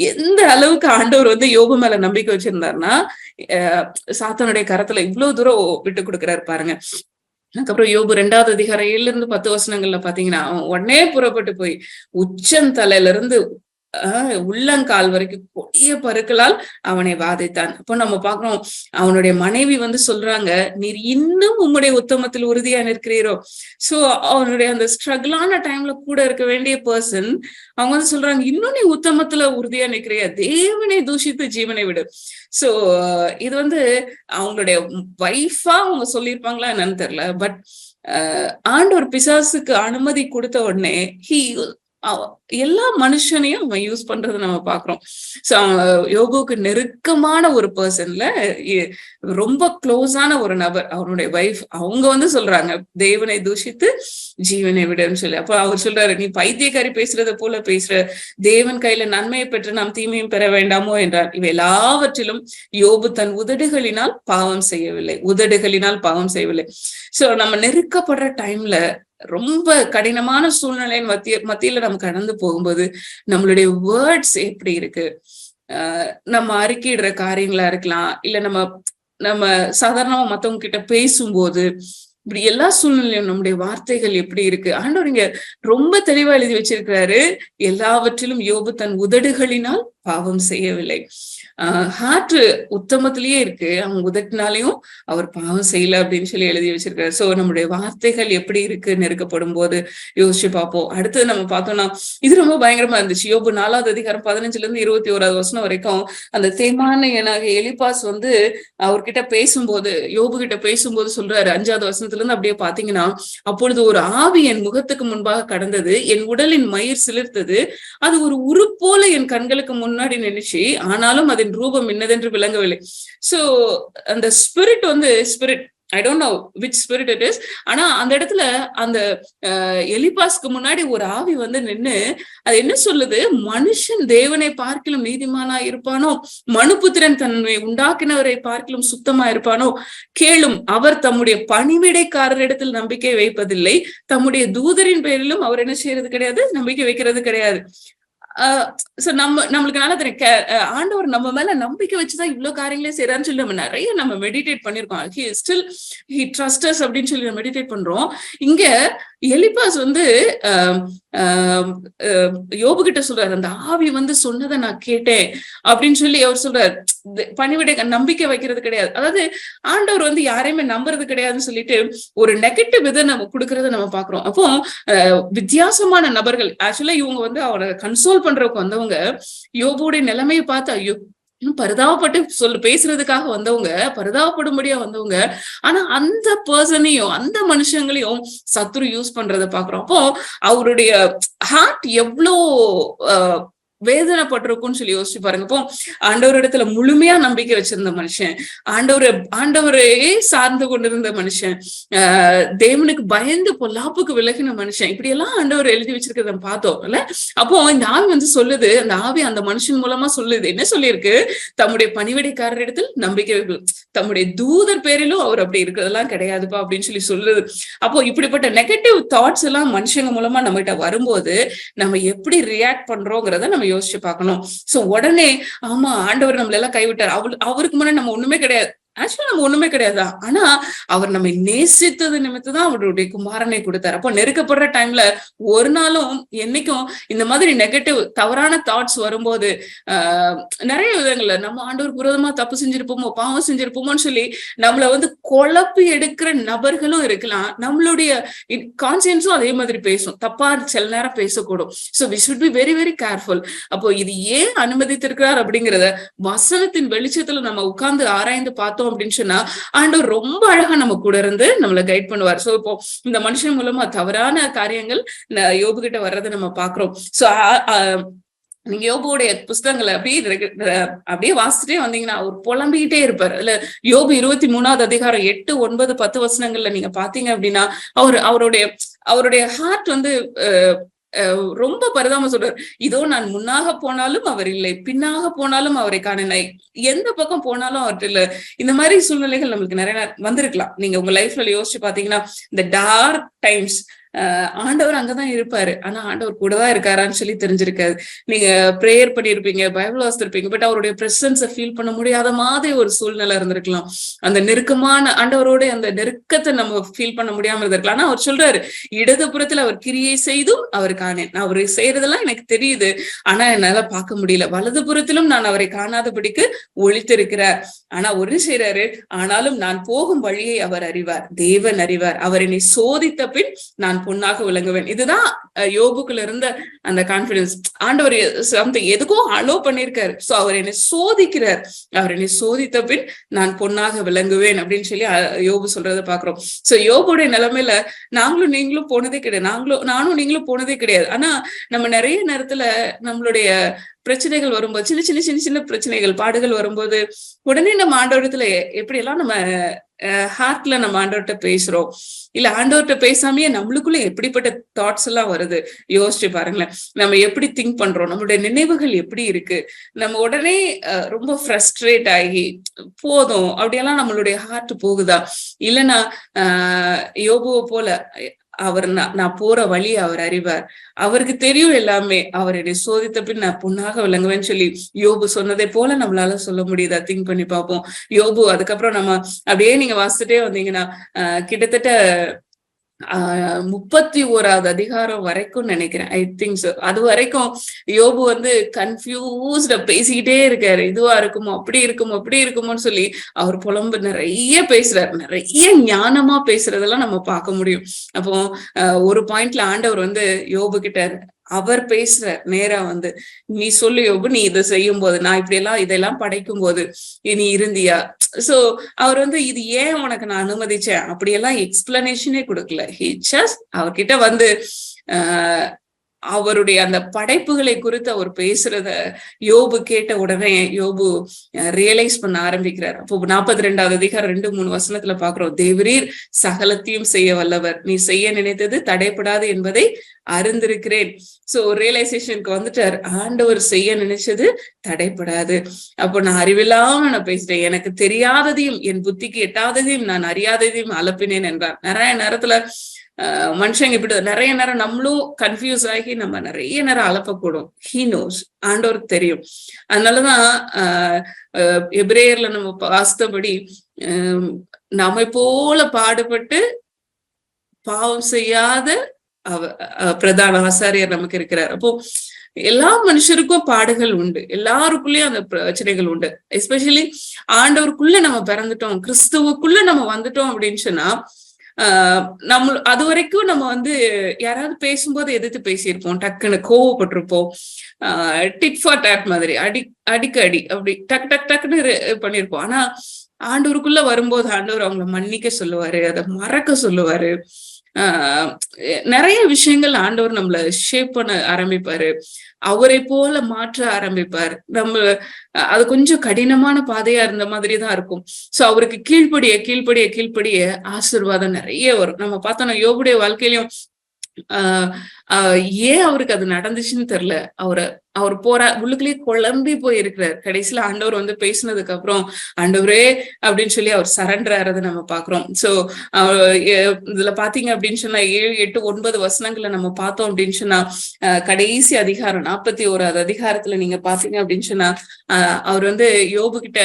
எந்த அளவுக்கு ஆண்டவர் வந்து யோபு மேல நம்பிக்கை வச்சிருந்தாருன்னா சாத்தானுடைய கரத்துல இவ்வளவு தூரம் விட்டு கொடுக்குறாரு பாருங்க. அதுக்கப்புறம் யோபு 2வது அதிகாரம் 7-10 வசனங்கள்ல பாத்தீங்கன்னா அவன் உடனே புறப்பட்டு போய் உச்சந்தலையில இருந்து உள்ளங்கால் வரைக்கும் கொடிய பருக்களால் அவனை வாதித்தான். அப்போ நம்ம பாக்குறோம் அவனுடைய மனைவி வந்து சொல்றாங்க, நீர் இன்னும் உம்முடைய உத்தமத்தில் உறுதியா நிற்கிறீரோ. சோ அவனுடைய அந்த ஸ்ட்ரகிளான டைம்ல கூட இருக்க வேண்டிய பர்சன் அவங்க வந்து சொல்றாங்க, இன்னும் நீ உத்தமத்துல உறுதியா நிற்கிறியா, தேவனை தூஷித்து ஜீவனை விடு. சோ இது வந்து அவங்களுடைய வைஃபா அவங்க சொல்லியிருப்பாங்களா என்னன்னு தெரியல. பட் ஆண்டவர் பிசாசுக்கு அனுமதி கொடுத்த உடனே எல்லா மனுஷனையும் அவன் யூஸ் பண்றதை நம்ம பாக்குறோம். சோ யோபுக்கு நெருக்கமான ஒரு பர்சன்ல ரொம்ப க்ளோஸான ஒரு நபர் அவனுடைய வைஃப், அவங்க வந்து சொல்றாங்க தேவனை தூஷித்து ஜீவனை விடுன்னு சொல்லி. அப்ப அவர் சொல்றாரு, நீ பைத்தியக்காரி பேசுறத போல பேசுற, தேவன் கையில நன்மையை பெற்று நாம் தீமையும் பெற வேண்டாமோ என்றார். இவை எல்லாவற்றிலும் யோபு தன் உதடுகளினால் பாவம் செய்யவில்லை. சோ நம்ம நெருக்கப்படுற டைம்ல ரொம்ப கடினமான சூழ்நிலையின் மத்தியில நம்ம கடந்து போகும்போது நம்மளுடைய வேர்ட்ஸ் எப்படி இருக்கு, நம்ம அறிக்கையிடுற காரியங்களா இருக்கலாம், இல்ல நம்ம சாதாரணமா மத்தவங்க கிட்ட பேசும்போது இப்படி எல்லா சூழ்நிலையும் நம்முடைய வார்த்தைகள் எப்படி இருக்கு. ஆண்டவர் இங்க ரொம்ப தெளிவா எழுதி வச்சிருக்கிறாரு, எல்லாவற்றிலும் யோபு தன் உதடுகளினால் பாவம் செய்யவில்லை. ஹார்ட் உத்தமத்திலேயே இருக்கு, அவங்க உதட்டினாலையும் அவர் பாவம் செய்யல அப்படின்னு சொல்லி எழுதி வச்சிருக்காரு. சோ நம்முடைய வார்த்தைகள் எப்படி இருக்கு நெருக்கப்படும் போது யோசிச்சு பார்ப்போம். அடுத்தது நம்ம பார்த்தோம்னா இது ரொம்ப பயங்கரமா இருந்துச்சு. யோபு 4வது அதிகாரம் 15-21 வசனம் வரைக்கும் அந்த தேமானியனாக எலிபாஸ் வந்து அவர்கிட்ட பேசும்போது, யோபு கிட்ட பேசும்போது சொல்றாரு 5வது வசனத்துல இருந்து அப்படியே பாத்தீங்கன்னா, அப்பொழுது ஒரு ஆவி என் முகத்துக்கு முன்பாக கடந்தது, என் உடலின் மயிர் சிலிர்த்தது, அது ஒரு உருப்போல என் கண்களுக்கு முன்னாடி நினைச்சு, ஆனாலும் அதன் ரூபம் என்னதென்று விளங்கவில்லை. சோ அந்த ஸ்பிரிட் வந்து I don't know which spirit it is. ஆனா அந்த இடத்துல அந்த எலிபாஸ்க்கு முன்னாடி ஒரு ஆவி வந்து நின்னு அது என்ன சொல்லுது, மனுஷன் தேவனை பார்க்கிலும் நீதிமானா இருப்பானோ, மனுபுத்திரன் தன்னை உண்டாக்கினவரை பார்க்கிலும் சுத்தமா இருப்பானோ, கேளும் அவர் தம்முடைய பணிவிடைக்காரரிடத்தில் நம்பிக்கை வைப்பதில்லை, தம்முடைய தூதரின் பேரிலும் அவர் என்ன செய்யறது கிடையாது, நம்பிக்கை வைக்கிறது கிடையாது. நம்மளுக்கு நல்லா தெரியும் ஆண்டவர் நம்ம மேல நம்பிக்கை வச்சுதான் இவ்வளவு காரியங்களே செய்யறான்னு சொல்லி நம்ம மெடிடேட் பண்ணிருக்கோம். he trusts us அப்படின்னு சொல்லி மெடிடேட் பண்றோம். இங்க எலிபாஸ் வந்து யோபு கிட்ட சொல்றாரு, அந்த ஆவி வந்து சொன்னதை நான் கேட்டேன் அப்படின்னு சொல்லி அவர் சொல்றாரு. பணிவிடை நம்பிக்கை வைக்கிறது கிடையாது, அதாவது ஆண்டவர் வந்து யாரையுமே நம்புறது கிடையாதுன்னு சொல்லிட்டு ஒரு நெகட்டிவ் இதை நம்ம கொடுக்கறத நம்ம பாக்குறோம். அப்போ வித்தியாசமான நபர்கள் ஆக்சுவலா இவங்க வந்து அவரை கன்சோல் பண்றதுக்கு வந்தவங்க யோபுடைய நிலைமையை பார்த்து ஐயோ பரிதாபப்பட்டு பேசுறதுக்காக வந்தவங்க, பரிதாபப்படும்படியா வந்தவங்க. ஆனா அந்த பர்சனையும் அந்த மனுஷங்களையும் சத்துரு யூஸ் பண்றத பாக்குறோம். அப்போ அவருடைய ஹார்ட் எவ்வளோ வேதனைப்பட்டிருக்கும்னு சொல்லி யோசிச்சு பாருங்க. இப்போ ஆண்டவர் இடத்துல முழுமையா நம்பிக்கை வச்சிருந்த மனுஷன், ஆண்டவரே சார்ந்து கொண்டிருந்த மனுஷன், தேவனுக்கு பயந்து பொல்லாப்புக்கு விலகின மனுஷன், இப்படி எல்லாம் ஆண்டவர் எழுதி வச்சிருக்கிறத பார்த்தோம் இல்ல. அப்போ இந்த ஆவி வந்து சொல்லுது, அந்த ஆவி அந்த மனுஷன் மூலமா சொல்லுது, என்ன சொல்லியிருக்கு, தம்முடைய பணிவிடைக்காரர் இடத்தில் நம்பிக்கை, தம்முடைய தூதர் பேரிலும் அவர் அப்படி இருக்கிறதெல்லாம் கிடையாதுப்பா அப்படின்னு சொல்லி சொல்லுது. அப்போ இப்படிப்பட்ட நெகட்டிவ் தாட்ஸ் எல்லாம் மனுஷங்க மூலமா நம்ம கிட்ட வரும்போது நம்ம எப்படி ரியாக்ட் பண்றோங்கிறத நம்ம யோசிச்சு பார்க்கணும். சோ உடனே ஆமா ஆண்டவர் நம்மள எல்லாம் கைவிட்டார், அவருக்கு முன்னாடி நம்ம ஒண்ணுமே கிடையாது, ஆக்சுவலா நம்ம ஒண்ணுமே கிடையாது. ஆனா அவர் நம்மை நேசித்தது நிமித்தம் தான் அவருடைய குமாரனை கொடுத்தாரு. அப்போ நெருக்கப்படுற டைம்ல ஒரு நாளும் என்னைக்கும் இந்த மாதிரி நெகட்டிவ் தவறான தாட்ஸ் வரும்போது நிறைய விதங்கள்ல நம்ம ஆண்டவருக்கு விரோதமா தப்பு செஞ்சிருப்போமோ, பாவம் செஞ்சிருப்போமோன்னு சொல்லி நம்மள வந்து குழப்பி எடுக்கிற நபர்களும் இருக்கலாம். நம்மளுடைய கான்சியன்ஸும் அதே மாதிரி பேசும். தப்பா சில நேரம் பேசக்கூடும். So we should be very very careful. அப்போ இது ஏன் அனுமதித்திருக்கிறார் அப்படிங்கிறத வசனத்தின் வெளிச்சத்துல நம்ம உட்கார்ந்து ஆராய்ந்து பார்த்தோம் அப்படின்னு சொன்னா ஆண்டவர் ரொம்ப அழகா நம்ம கூட இருந்து நம்மளை கைட் பண்ணுவார். சோ இப்போ இந்த மனுஷன் மூலமா தவறான காரியங்கள் யோபு கிட்ட வர்றதை நம்ம பாக்குறோம். சோ நீங்க யோபுடைய புஸ்தகங்களை அப்படியே வாசிச்சுட்டே வந்தீங்கன்னா அவர் புலம்பிக்கிட்டே இருப்பார். இல்ல யோபு 23வது அதிகாரம் 8, 9, 10 வசனங்கள்ல நீங்க பாத்தீங்க அப்படின்னா அவருடைய ஹார்ட் வந்து ரொம்ப பரிதாபமா சொல்றாரு. இதோ நான் முன்னாக போனாலும் அவர் இல்லை, பின்னாக போனாலும் அவரை காணலை, எந்த பக்கம் போனாலும் அவர்கிட்ட இல்ல. இந்த மாதிரி சூழ்நிலைகள் நம்மளுக்கு நிறைய வந்திருக்கலாம். நீங்க உங்க லைஃப்ல யோசிச்சு பாத்தீங்கன்னா இந்த டார்க் டைம்ஸ் ஆண்டவர் அங்கதான் இருப்பாரு, ஆனா ஆண்டவர் கூடதான் இருக்காரான்னு சொல்லி தெரிஞ்சிருக்காது. நீங்க பிரேயர் பண்ணிருப்பீங்க, பைபிள் வாசித்திருப்பீங்க, பட் அவருடைய பிரசன்ஸை ஃபீல் பண்ண முடியாத மாதிரி ஒரு சூழ்நிலை இருந்திருக்கலாம். அந்த நெருக்கமான ஆண்டவரோட அந்த நெருக்கத்தை நம்ம ஃபீல் பண்ண முடியாம இருந்திருக்கலாம். ஆனா அவர் சொல்றாரு, இடதுபுறத்துல அவர் கிரியை செய்தும் அவர் காணேன். நான் அவரை செய்யறதெல்லாம் எனக்கு தெரியுது, ஆனா என்னால பார்க்க முடியல. வலதுபுறத்திலும் நான் அவரை காணாதபடிக்கு ஒழித்திருக்கிறார். ஆனா ஒரு செய்யறாரு, ஆனாலும் நான் போகும் வழியை அவர் அறிவார், தேவன் அறிவார். அவர் என்னை சோதித்த பின் நான் பொன்னாக விளங்குவேன். இதுதான் யோபுக்குள்ள இருந்த அந்த கான்பிடன்ஸ். ஆண்டவர் சம்திங் எதுக்கோ அலோ பண்ணிருக்காரு. சோ அவர் என்னை சோதிக்கிறார், அவர் என்னை சோதித்த பின் நான் பொன்னாக விளங்குவேன் அப்படின்னு சொல்லி யோபு சொல்றதை பாக்குறோம். சோ யோபுடைய நிலைமையில நானும் நீங்களும் போனதே கிடையாது. ஆனா நம்ம நிறைய நேரத்துல நம்மளுடைய பிரச்சனைகள் வரும்போது, சின்ன சின்ன சின்ன சின்ன பிரச்சனைகள், பாடுகள் வரும்போது உடனே நம்ம ஆண்டவரத்துல எப்படி எல்லாம் நம்ம ஹார்ட்ல நம்ம ஆண்டவர்கிட்ட பேசுறோம், இல்ல ஆண்டவர்கிட்ட பேசாமையே நம்மளுக்குள்ள எப்படிப்பட்ட தாட்ஸ் எல்லாம் வருது யோசிச்சு பாருங்களேன். நம்ம எப்படி திங்க் பண்றோம், நம்மளுடைய நினைவுகள் எப்படி இருக்கு, நம்ம உடனே ரொம்ப ஃப்ரஸ்ட்ரேட் ஆகி போதும் அப்படியெல்லாம் நம்மளுடைய ஹார்ட் போகுதா? இல்லைன்னா யோபுவை போல அவர் நான் போற வழி அவர் அறிவார், அவருக்கு தெரியும் எல்லாமே, அவர் என்னை சோதித்த பின் நான் பொன்னாக விளங்குவேன்னு சொல்லி யோபு சொன்னதை போல நம்மளால சொல்ல முடியுதா? திங்க் பண்ணி பார்ப்போம். யோபு அதுக்கப்புறம் நம்ம அப்படியே நீங்க வாசிச்சுட்டே வந்தீங்கன்னா கிட்டத்தட்ட 31வது அதிகாரம் வரைக்கும் நினைக்கிறேன், ஐ திங்க் சோ. அது வரைக்கும் யோபு வந்து கன்ஃபியூஸ்ட பேசிக்கிட்டே இருக்காரு. இதுவா இருக்குமோ, அப்படி இருக்குமோன்னு சொல்லி அவர் புலம்பு நிறைய பேசுறாரு, நிறைய ஞானமா பேசுறதெல்லாம் நம்ம பார்க்க முடியும். அப்போ ஒரு பாயிண்ட்ல ஆண்டவர் வந்து யோபு கிட்ட அவர் பேசுற நேரா வந்து, நீ சொல்லு யோபு, நீ இதை செய்யும் போது, நான் இப்படி இதெல்லாம் படைக்கும் போது நீ இருந்தியா? சோ அவர் வந்து இது ஏன் உனக்கு நான் அனுமதிச்சேன் அப்படியெல்லாம் எக்ஸ்பிளனேஷனே கொடுக்கல. அவர்கிட்ட வந்து அவருடைய அந்த படைப்புகளை குறித்து அவர் பேசுறத யோபு கேட்ட உடனே யோபு ரியலைஸ் பண்ண ஆரம்பிக்கிறார். அப்போ 42வது அதிகாரம் 2-3 வசனத்துல பாக்குறோம், தேவரீர் சகலத்தையும் செய்ய வல்லவர், நீ செய்ய நினைத்தது தடைப்படாது என்பதை அறிந்திருக்கிறேன். சோ ரியலைசேஷனுக்கு வந்துட்டார், ஆண்டவர் செய்ய நினைச்சது தடைப்படாது. அப்போ நான் அறிவில்லாம நான் பேசிட்டேன், எனக்கு தெரியாததையும் என் புத்திக்கு எட்டாததையும் நான் அறியாததையும் அலப்பினேன் என்றார். நிறைய நேரத்துல மனுஷங்க இப்படி நிறைய நேரம் நம்மளும் கன்ஃபியூஸ் ஆகி நம்ம நிறைய நேரம் அலப்பக்கூடும். ஹீ நோஸ், ஆண்டவருக்கு தெரியும். அதனாலதான் எபிரேயர்ல நம்ம வாசித்தபடி நம்மை போல பாடுபட்டு பாவம் செய்யாத பிரதான ஆசாரியர் நமக்கு இருக்கிறார். அப்போ எல்லா மனுஷருக்கும் பாடுகள் உண்டு, எல்லாருக்குள்ளயும் அந்த பிரச்சனைகள் உண்டு. எஸ்பெஷலி ஆண்டவருக்குள்ள நம்ம பிறந்துட்டோம், கிறிஸ்துவுக்குள்ள நம்ம வந்துட்டோம் அப்படின்னு சொன்னா நம்ம அது வரைக்கும் நம்ம வந்து யாராவது பேசும்போது எதிர்த்து பேசியிருப்போம், டக்குன்னு கோவப்பட்டிருப்போம், டிட் ஃபார் டேட் மாதிரி அடிக்கடி அப்படி டக்குன்னு பண்ணிருப்போம். ஆனா ஆண்டவருக்குள்ள வரும்போது ஆண்டவர் அவங்கள மன்னிக்க சொல்லுவாரு, அதை மறக்க சொல்லுவாரு. நிறைய விஷயங்கள் ஆண்டவர் நம்மள ஷேப் பண்ண ஆரம்பிப்பாரு, அவரை போல மாற்ற ஆரம்பிப்பார். நம்ம அது கொஞ்சம் கடினமான பாதையா இருந்த மாதிரிதான் இருக்கும். சோ அவருக்கு கீழ்ப்படிய ஆசீர்வாதம் நிறைய வரும். நம்ம பார்த்தோம்னா யோபுடைய வாழ்க்கையிலும் ஏன் அவருக்கு அது நடந்துச்சுன்னு தெரியல. அவர் உள்ளுக்குள்ளேயே குழம்பி போயிருக்கிறார். கடைசியில ஆண்டவர் வந்து பேசினதுக்கு அப்புறம் ஆண்டவரே அப்படின்னு சொல்லி அவர் சரண்டர் ஆறதை நம்ம பாக்குறோம். சோ இதுல பாத்தீங்க அப்படின்னு சொன்னா 7, 8, 9 வசனங்களை நம்ம பார்த்தோம் அப்படின்னு சொன்னா கடைசி அதிகாரம் 41வது அதிகாரத்துல நீங்க பாத்தீங்க அப்படின்னு சொன்னா அவர் வந்து யோபு கிட்ட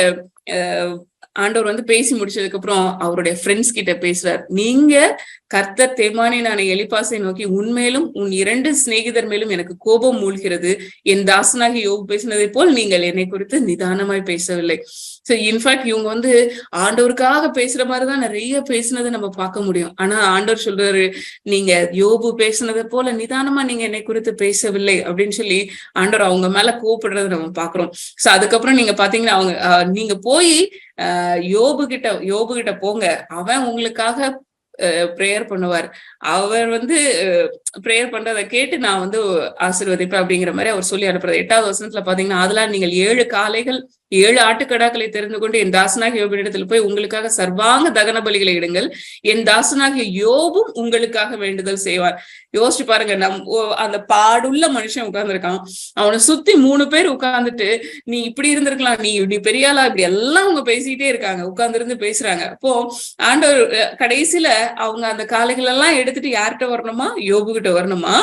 ஆண்டவர் வந்து பேசி முடிச்சதுக்கு அப்புறம் அவருடைய ஃப்ரெண்ட்ஸ் கிட்ட பேசுறார். நீங்க கர்த்தர் தேமானியனான எலிப்பாசை நோக்கி, உன்மேலும் உன் 2 சிநேகிதர் மேலும் எனக்கு கோபம் மூழ்கிறது, என் தாசனாகி யோபு பேசினதை போல் நீங்கள் என்னை குறித்து நிதானமாய் பேசவில்லை. சோ இன்ஃபேக்ட் இவங்க வந்து ஆண்டவருக்காக பேசுற மாதிரிதான் நிறைய பேசினதை நம்ம பார்க்க முடியும். ஆனா ஆண்டவர் சொல்றாரு, நீங்க யோபு பேசுனதை போல நிதானமா நீங்க என்னை குறித்து பேசவில்லை அப்படின்னு சொல்லி ஆண்டவர் அவங்க மேல கோவப்படுறதை நம்ம பாக்குறோம். சோ அதுக்கப்புறம் நீங்க பாத்தீங்கன்னா அவங்க நீங்க போய் யோபு கிட்ட போங்க, அவன் உங்களுக்காக பிரேயர் பண்ணுவார், அவர் வந்து பிரேயர் பண்றதை கேட்டு நான் வந்து ஆசீர்வதிப்பேன் அப்படிங்கிற மாதிரி அவர் சொல்லி அனுப்புறது. 8வது வசனத்துல பாத்தீங்கன்னா, அதெல்லாம் நீங்கள் 7 காளைகள் 7 ஆட்டுக்கடாக்களை தெரிந்து கொண்டு என் தாசனாகிய யோபினிடத்தில் போய் உங்களுக்காக சர்வாங்க தகன பலிகளை இடுங்கள், என் தாசனாகிய யோபும் உங்களுக்காக வேண்டுதல் செய்வார். யோசிச்சு பாருங்க, அந்த பாடுள்ள மனுஷன் உட்கார்ந்துருக்கான், அவனை சுத்தி 3 பேர் உட்கார்ந்துட்டு நீ இப்படி இருந்திருக்கலாம், நீ பெரியாளா, இப்படி எல்லாம் அவங்க பேசிக்கிட்டே இருக்காங்க, உட்கார்ந்து இருந்து பேசுறாங்க. அப்போ ஆண்டவர் கடைசியில அவங்க அந்த காளைகள் எல்லாம் எடுத்துட்டு யார்கிட்ட வரணுமா? யோபு கிட்ட வரணுமா?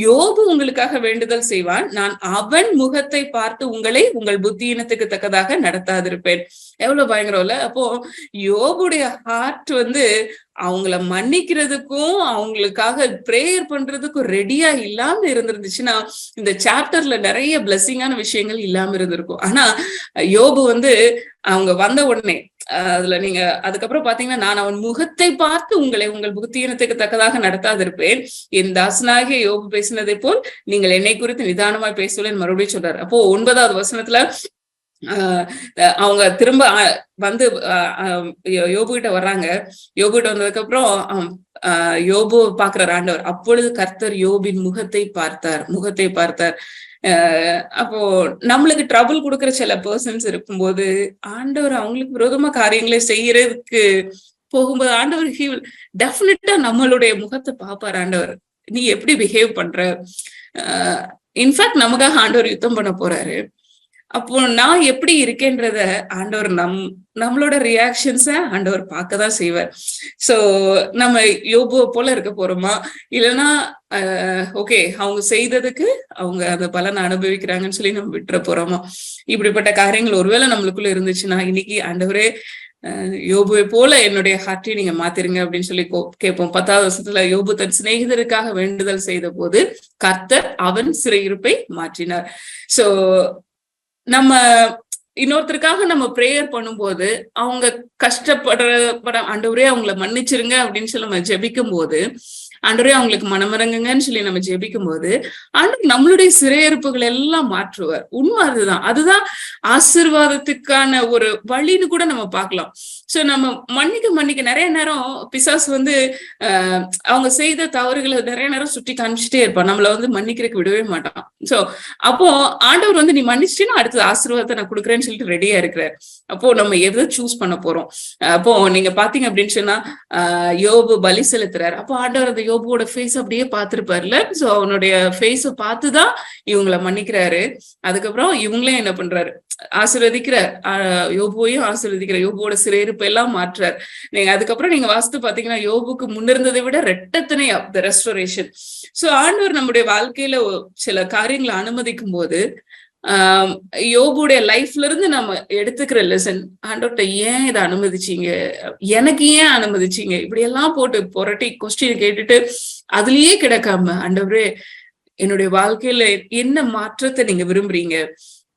யோபு உங்களுக்காக வேண்டுதல் செய்வான், நான் அவன் முகத்தை பார்த்து உங்களை உங்கள் புத்தியினத்துக்கு தக்கதாக நடத்தாதிருப்பேன். எவ்வளவு பயங்கரம் இல்ல? அப்போ யோபுடைய ஹார்ட் வந்து அவங்கள மன்னிக்கிறதுக்கும் அவங்களுக்காக பிரேயர் பண்றதுக்கும் ரெடியா இல்லாம இருந்திருந்துச்சுன்னா இந்த சாப்டர்ல நிறைய பிளெஸிங்கான விஷயங்கள் இல்லாம இருந்திருக்கும். ஆனா யோபு வந்து அவங்க வந்த உடனே அதுல நீங்க அதுக்கப்புறம் பாத்தீங்கன்னா, நான் அவன் முகத்தை பார்த்து உங்களை உங்கள் புத்தியினத்துக்கு தக்கதாக நடத்தாதிருப்பேன், என் தாசனாகிய யோபு பேசினதை போல் நீங்கள் என்னை குறித்து நிதானமாய் பேசுவேன் மறுபடியும் சொல்றாரு. அப்போ 9வது வசனத்துல அவங்க திரும்ப வந்து யோபு கிட்ட வர்றாங்க. யோபு கிட்ட வந்ததுக்கு அப்புறம் யோபு பாக்குறார் ஆண்டவர். அப்பொழுது கர்த்தர் யோபின் முகத்தை பார்த்தார். அப்போ நம்மளுக்கு ட்ரபிள் கொடுக்குற சில பர்சன்ஸ் இருக்கும்போது ஆண்டவர் அவங்களுக்கு விரோதமா காரியங்களை செய்யறதுக்கு போகும்போது ஆண்டவர் he will டெஃபினட்டா நம்மளுடைய முகத்தை பார்ப்பார். ஆண்டவர் நீ எப்படி பிஹேவ் பண்ற, இன்ஃபேக்ட் நமக்காக ஆண்டவர் யுத்தம் பண்ண போறாரு. அப்போ நான் எப்படி இருக்கேன்றத ஆண்டவர் நம்மளோட ரியாக்ஷன்ஸ ஆண்டவர் பார்க்கதான் செய்வார். சோ நம்ம யோபுவை போல இருக்க போறோமா, இல்லைன்னா ஓகே அவங்க செய்ததுக்கு அவங்க அந்த பலனை அனுபவிக்கிறாங்கன்னு சொல்லி நம்ம விட்டுற போறோமா? இப்படிப்பட்ட காரியங்கள் ஒருவேளை நம்மளுக்குள்ள இருந்துச்சுன்னா இன்னைக்கு ஆண்டவரே யோபுவை போல என்னுடைய ஹார்ட்டையும் நீங்க மாத்திருங்க அப்படின்னு சொல்லி கேட்போம். 10வது வருஷத்துல யோபு தன் சிநேகிதருக்காக வேண்டுதல் செய்த போது கர்த்தர் அவன் சிறையிருப்பை மாற்றினார். சோ நம்ம இன்னொருத்தருக்காக நம்ம பிரேயர் பண்ணும்போது அவங்க கஷ்டப்படுற ஆண்டவரே அவங்கள மன்னிச்சிருங்க அப்படின்னு சொல்லி நம்ம ஜெபிக்கும் போது, ஆண்டவரே அவங்களுக்கு மனமிறங்குங்கன்னு சொல்லி நம்ம ஜெபிக்கும் போது ஆண்டவர் நம்மளுடைய சிறையிருப்புகள் எல்லாம் மாற்றுவார். உண்மை அதுதான் ஆசீர்வாதத்துக்கான ஒரு வழின்னு கூட நம்ம பார்க்கலாம். சோ நம்ம மன்னிக்க நிறைய நேரம் பிசாசு வந்து அவங்க செய்த தவறுகளை நிறைய நேரம் சுட்டி காமிச்சிட்டே இருப்பான், நம்மள வந்து மன்னிக்கிறதுக்கு விடவே மாட்டான். சோ அப்போ ஆண்டவர் வந்து நீ மன்னிச்சிட்டீங்கன்னா அடுத்தது ஆசீர்வாதத்தை நான் கொடுக்குறேன்னு சொல்லிட்டு ரெடியா இருக்கிறார். அப்போ நம்ம எதை சூஸ் பண்ண போறோம்? அப்போ நீங்க பாத்தீங்க அப்படின்னு சொன்னா யோபு பலி செலுத்துறாரு. அப்போ ஆண்டவர் அந்த யோபுவோட ஃபேஸ் அப்படியே பார்த்திருப்பார்ல. சோ அவனுடைய ஃபேஸ பார்த்துதான் இவங்களை மன்னிக்கிறாரு. அதுக்கப்புறம் இவங்களே என்ன பண்றாரு, ஆசீர்வதிக்கிற யோபுவையும் ஆசீர்வதிக்கிற, யோபுவோட சிறையிருப்பு எல்லாம் மாற்றார். நீங்க அதுக்கப்புறம் நீங்க வாசித்து பாத்தீங்கன்னா யோபுக்கு முன்னிருந்ததை விட ரெட்டத்தனை ரெஸ்டோரேஷன். சோ ஆண்டவர் நம்முடைய வாழ்க்கையில சில காரியங்களை அனுமதிக்கும் போது யோபுடைய லைஃப்ல இருந்து நம்ம எடுத்துக்கிற லெசன், ஆண்டவர்கிட்ட ஏன் இதை அனுமதிச்சீங்க, எனக்கு ஏன் அனுமதிச்சீங்க, இப்படி எல்லாம் போட்டு புரட்டி கொஸ்டின் கேட்டுட்டு அதுலயே கிடக்காம ஆண்டவரே என்னுடைய வாழ்க்கையில என்ன மாற்றத்தை நீங்க விரும்புறீங்க,